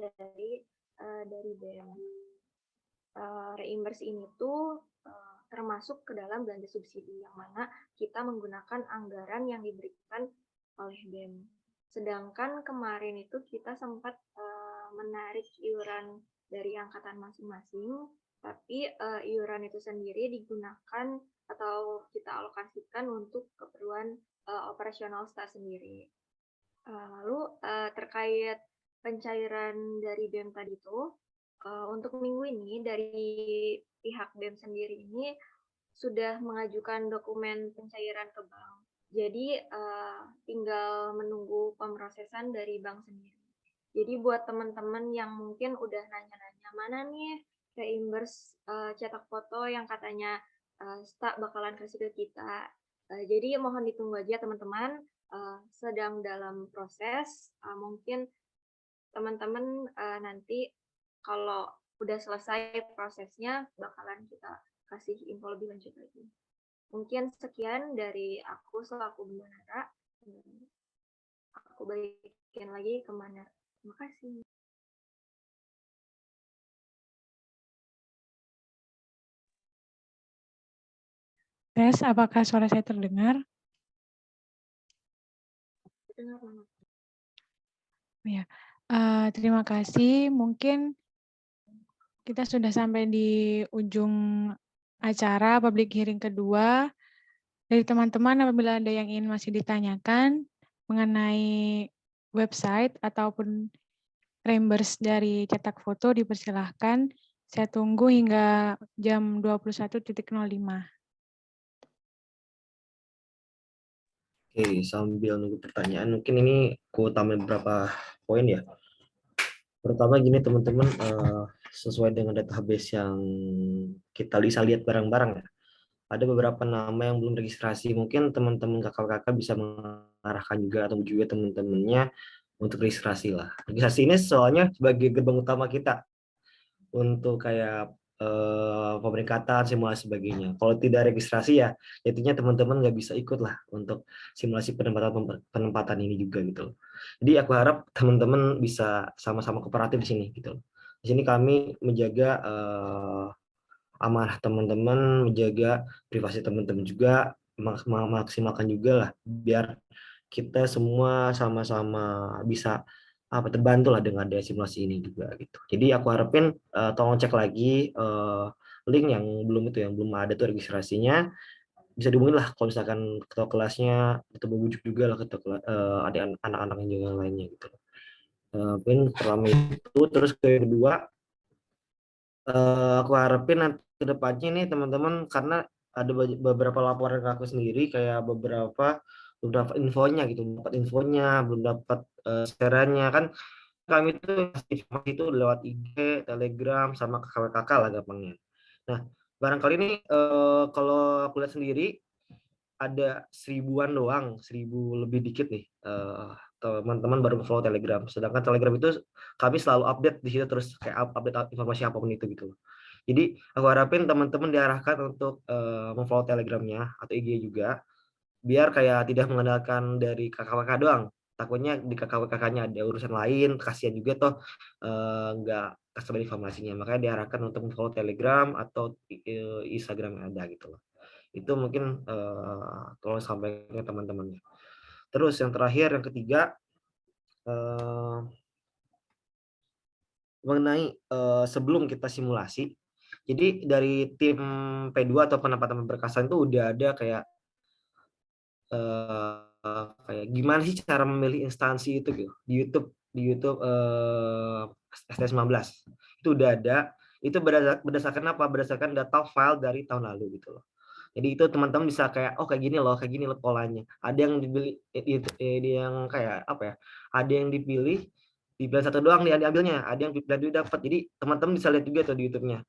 dari BEM. Reimburse ini tuh termasuk ke dalam belanja subsidi yang mana kita menggunakan anggaran yang diberikan oleh BEM. Sedangkan kemarin itu kita sempat menarik iuran dari angkatan masing-masing, tapi iuran itu sendiri digunakan atau kita alokasikan untuk keperluan operasional staff sendiri. Lalu terkait pencairan dari BEM tadi itu, untuk minggu ini dari pihak BEM sendiri ini sudah mengajukan dokumen pencairan ke bank. Jadi tinggal menunggu pemrosesan dari bank sendiri. Jadi buat teman-teman yang mungkin udah nanya-nanya mana nih reimburse cetak foto yang katanya Sta bakalan kasih ke kita. Jadi mohon ditunggu aja teman-teman, sedang dalam proses. Mungkin teman-teman nanti kalau udah selesai prosesnya bakalan kita kasih info lebih lanjut lagi. Mungkin sekian dari aku selaku bendahara. Aku balikin lagi ke Manar. Terima kasih. Tes, apakah suara saya terdengar? Dengar, Manar. Ya, terima kasih. Mungkin kita sudah sampai di ujung acara public hearing kedua. Dari teman-teman apabila ada yang ingin masih ditanyakan mengenai website ataupun reimburse dari cetak foto dipersilahkan. Saya tunggu hingga jam 21.05. Oke, sambil nunggu pertanyaan, mungkin ini aku tambahin beberapa poin ya. Pertama gini teman-teman, sesuai dengan database yang kita bisa lihat bareng-bareng ya. Ada beberapa nama yang belum registrasi. Mungkin teman-teman kakak-kakak bisa mengarahkan juga atau juga teman-temannya untuk registrasi lah. Registrasi ini soalnya sebagai gerbang utama kita untuk kayak pemeringkatan, simulasi sebagainya. Kalau tidak registrasi ya, intinya teman-teman nggak bisa ikut lah untuk simulasi penempatan ini juga gitu. Jadi aku harap teman-teman bisa sama-sama kooperatif di sini gitu. Di sini kami menjaga amanah teman-teman, menjaga privasi teman-teman juga, maksimalkan juga lah biar kita semua sama-sama bisa terbantu lah dengan ada simulasi ini juga gitu. Jadi aku harapin tolong cek lagi link yang belum ada tuh registrasinya. bisa dihubungin lah kalau misalkan ketua kelasnya atau membujuk juga lah ketua adik anak-anak yang juga lainnya gitu. Mungkin pertama itu, terus kedua aku harapin nanti ke depannya nih teman-teman, karena ada beberapa laporan ke aku sendiri kayak beberapa belum dapat infonya gitu, belum dapat infonya, belum dapat shareannya kan. Kami itu informasi itu lewat IG, Telegram, sama kakak-kakak lah gampangnya. Nah, barangkali ini kalau aku lihat sendiri ada 1000-an doang, 1000 lebih dikit nih teman-teman baru follow Telegram. Sedangkan Telegram itu kami selalu update di situ terus kayak update informasi apapun itu gitu. Jadi aku harapin teman-teman diarahkan untuk memfollow Telegramnya atau IG juga, biar kayak tidak mengandalkan dari kakak-kakak doang. Takutnya di kakak-kakaknya ada urusan lain, kasihan juga toh nggak kasih informasinya. Makanya diarahkan untuk memfollow Telegram atau Instagram yang ada gitu loh. Itu mungkin tolong sampaikan ke teman-temannya. Terus yang terakhir, yang ketiga, mengenai sebelum kita simulasi. Jadi dari tim P2 atau penempatan pemberkasan itu udah ada kayak gimana sih cara memilih instansi itu gitu di YouTube ST19 itu udah ada. Itu berdasarkan apa? Berdasarkan data file dari tahun lalu gitu loh. Jadi itu teman-teman bisa kayak kayak gini loh polanya. Ada yang dipilih yang kayak apa ya? Ada yang dipilih di bulan satu doang diambilnya, ada yang bulan 2 dapat. Jadi teman-teman bisa lihat juga tuh di YouTube-nya.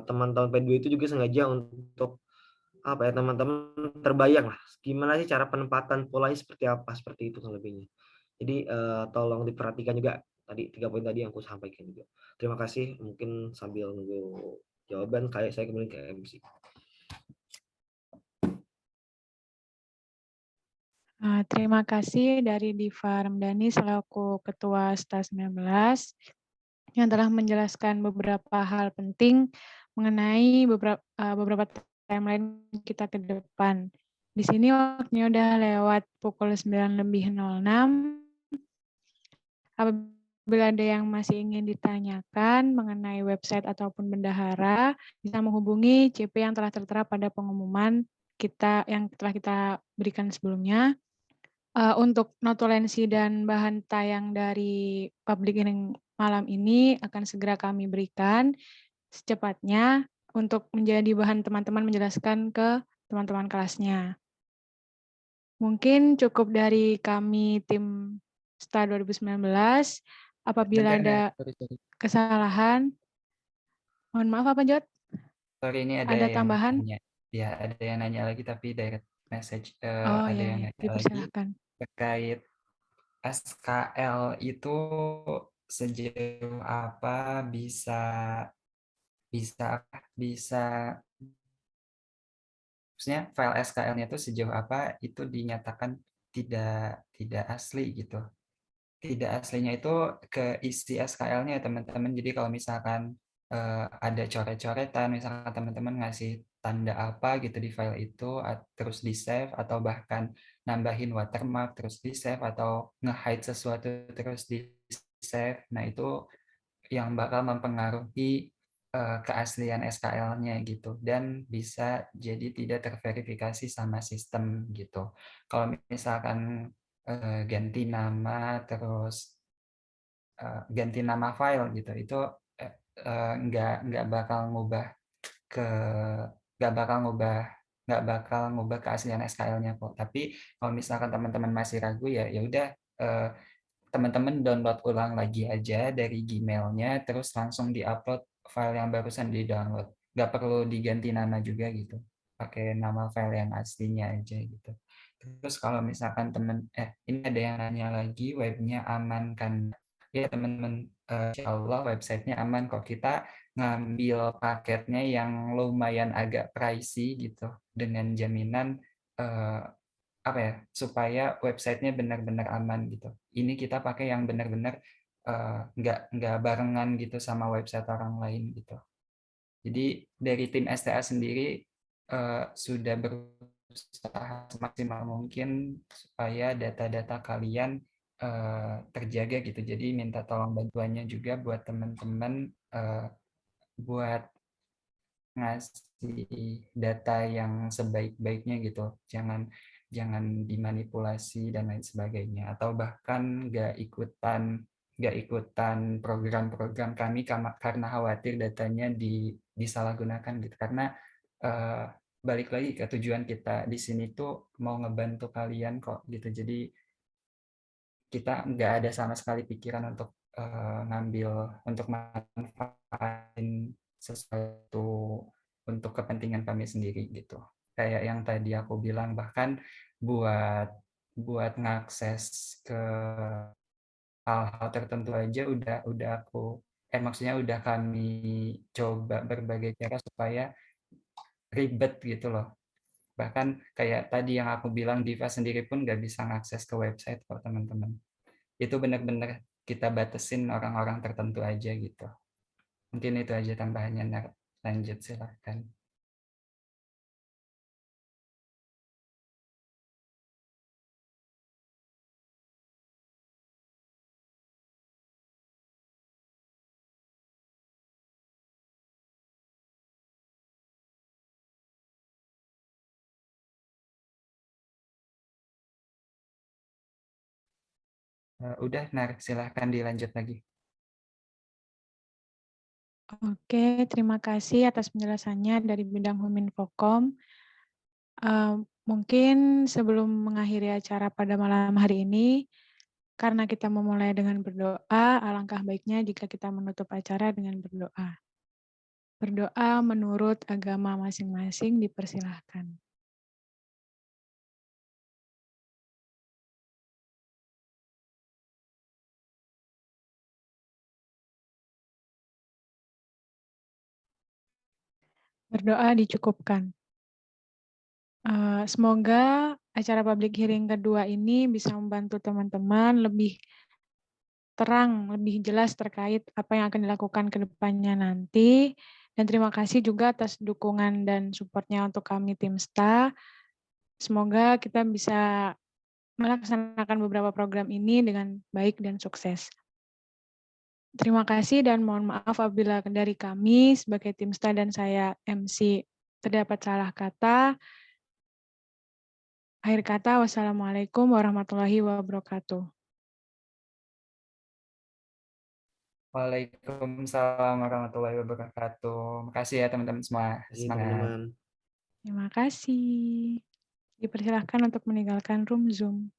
Teman-teman P2 itu juga sengaja untuk apa ya, teman-teman terbayang lah gimana sih cara penempatan polanya seperti apa, seperti itu lebihnya. Jadi tolong diperhatikan juga tadi 3 poin tadi yang aku sampaikan juga. Terima kasih, mungkin sambil nunggu jawaban kayak saya kemudian ke MC. Terima kasih dari Diva Ramdhani selaku Ketua STA 19 yang telah menjelaskan beberapa hal penting mengenai beberapa timeline kita ke depan. Di sini waktunya udah lewat pukul 9:06. Apabila ada yang masih ingin ditanyakan mengenai website ataupun bendahara, bisa menghubungi CP yang telah tertera pada pengumuman kita yang telah kita berikan sebelumnya. Untuk notulensi dan bahan tayang dari public hearing malam ini akan segera kami berikan secepatnya untuk menjadi bahan teman-teman menjelaskan ke teman-teman kelasnya. Mungkin cukup dari kami tim STA 2019. Apabila ada kesalahan, mohon maaf apa Jod? Sorry, ini Ada yang tambahan? nanya. Ya, ada yang nanya lagi tapi direct message. Oh Ada ya, yang ya, nanya lagi dipersilahkan. terkait SKL itu sejauh apa bisa maksudnya file SKL-nya itu sejauh apa itu dinyatakan tidak asli gitu. Tidak aslinya itu ke isi SKL-nya teman-teman. Jadi kalau misalkan ada coret-coretan, misalkan teman-teman ngasih tanda apa gitu di file itu, terus di-save, atau bahkan nambahin watermark, terus di-save, atau nge-hide sesuatu, terus di-save. Nah, itu yang bakal mempengaruhi keaslian SKL-nya gitu, dan bisa jadi tidak terverifikasi sama sistem gitu. Kalau misalkan ganti nama terus ganti nama file gitu, itu nggak bakal ngubah ke nggak bakal ngubah keaslian SKL-nya kok. Tapi kalau misalkan teman-teman masih ragu ya udah teman-teman download ulang lagi aja dari Gmail-nya, terus langsung di-upload file yang barusan di-download. Nggak perlu diganti nama juga gitu. Pakai nama file yang aslinya aja gitu. Terus kalau misalkan ini ada yang nanya lagi, webnya aman kan? Ya teman-teman, insya Allah websitenya aman kok. Kita ngambil paketnya yang lumayan agak pricey gitu, dengan jaminan apa ya, supaya websitenya benar-benar aman gitu. Ini kita pakai yang benar-benar nggak barengan gitu sama website orang lain gitu. Jadi dari tim STA sendiri sudah berusaha semaksimal mungkin supaya data-data kalian terjaga gitu. Jadi minta tolong bantuannya juga buat teman-teman buat ngasih data yang sebaik-baiknya gitu. Jangan jangan dimanipulasi dan lain sebagainya, atau bahkan nggak ikutan program-program kami karena khawatir datanya disalahgunakan gitu. Karena balik lagi ke tujuan kita di sini tuh mau ngebantu kalian kok gitu. Jadi kita nggak ada sama sekali pikiran untuk untuk manfaatin sesuatu untuk kepentingan kami sendiri gitu. Kayak yang tadi aku bilang, bahkan buat buat ngakses ke hal-hal tertentu aja maksudnya udah kami coba berbagai cara supaya ribet gitu loh. Bahkan kayak tadi yang aku bilang, Diva sendiri pun nggak bisa ngakses ke website kok teman-teman. Itu benar-benar kita batasin orang-orang tertentu aja gitu. Mungkin itu aja tambahannya. Lanjut silahkan. Udah, silahkan dilanjut lagi. Oke, terima kasih atas penjelasannya dari bidang Huminfokom. Mungkin sebelum mengakhiri acara pada malam hari ini, karena kita memulai dengan berdoa, alangkah baiknya jika kita menutup acara dengan berdoa. Berdoa menurut agama masing-masing dipersilahkan. Berdoa dicukupkan. Semoga acara public hearing kedua ini bisa membantu teman-teman lebih terang, lebih jelas terkait apa yang akan dilakukan ke depannya nanti. Dan terima kasih juga atas dukungan dan support-nya untuk kami tim STA. Semoga kita bisa melaksanakan beberapa program ini dengan baik dan sukses. Terima kasih dan mohon maaf apabila dari kami sebagai tim STA dan saya MC terdapat salah kata. Akhir kata, wassalamualaikum warahmatullahi wabarakatuh. Waalaikumsalam warahmatullahi wabarakatuh. Makasih ya teman-teman semua. Jadi Semangat. teman-teman. Terima kasih. Dipersilahkan untuk meninggalkan room Zoom.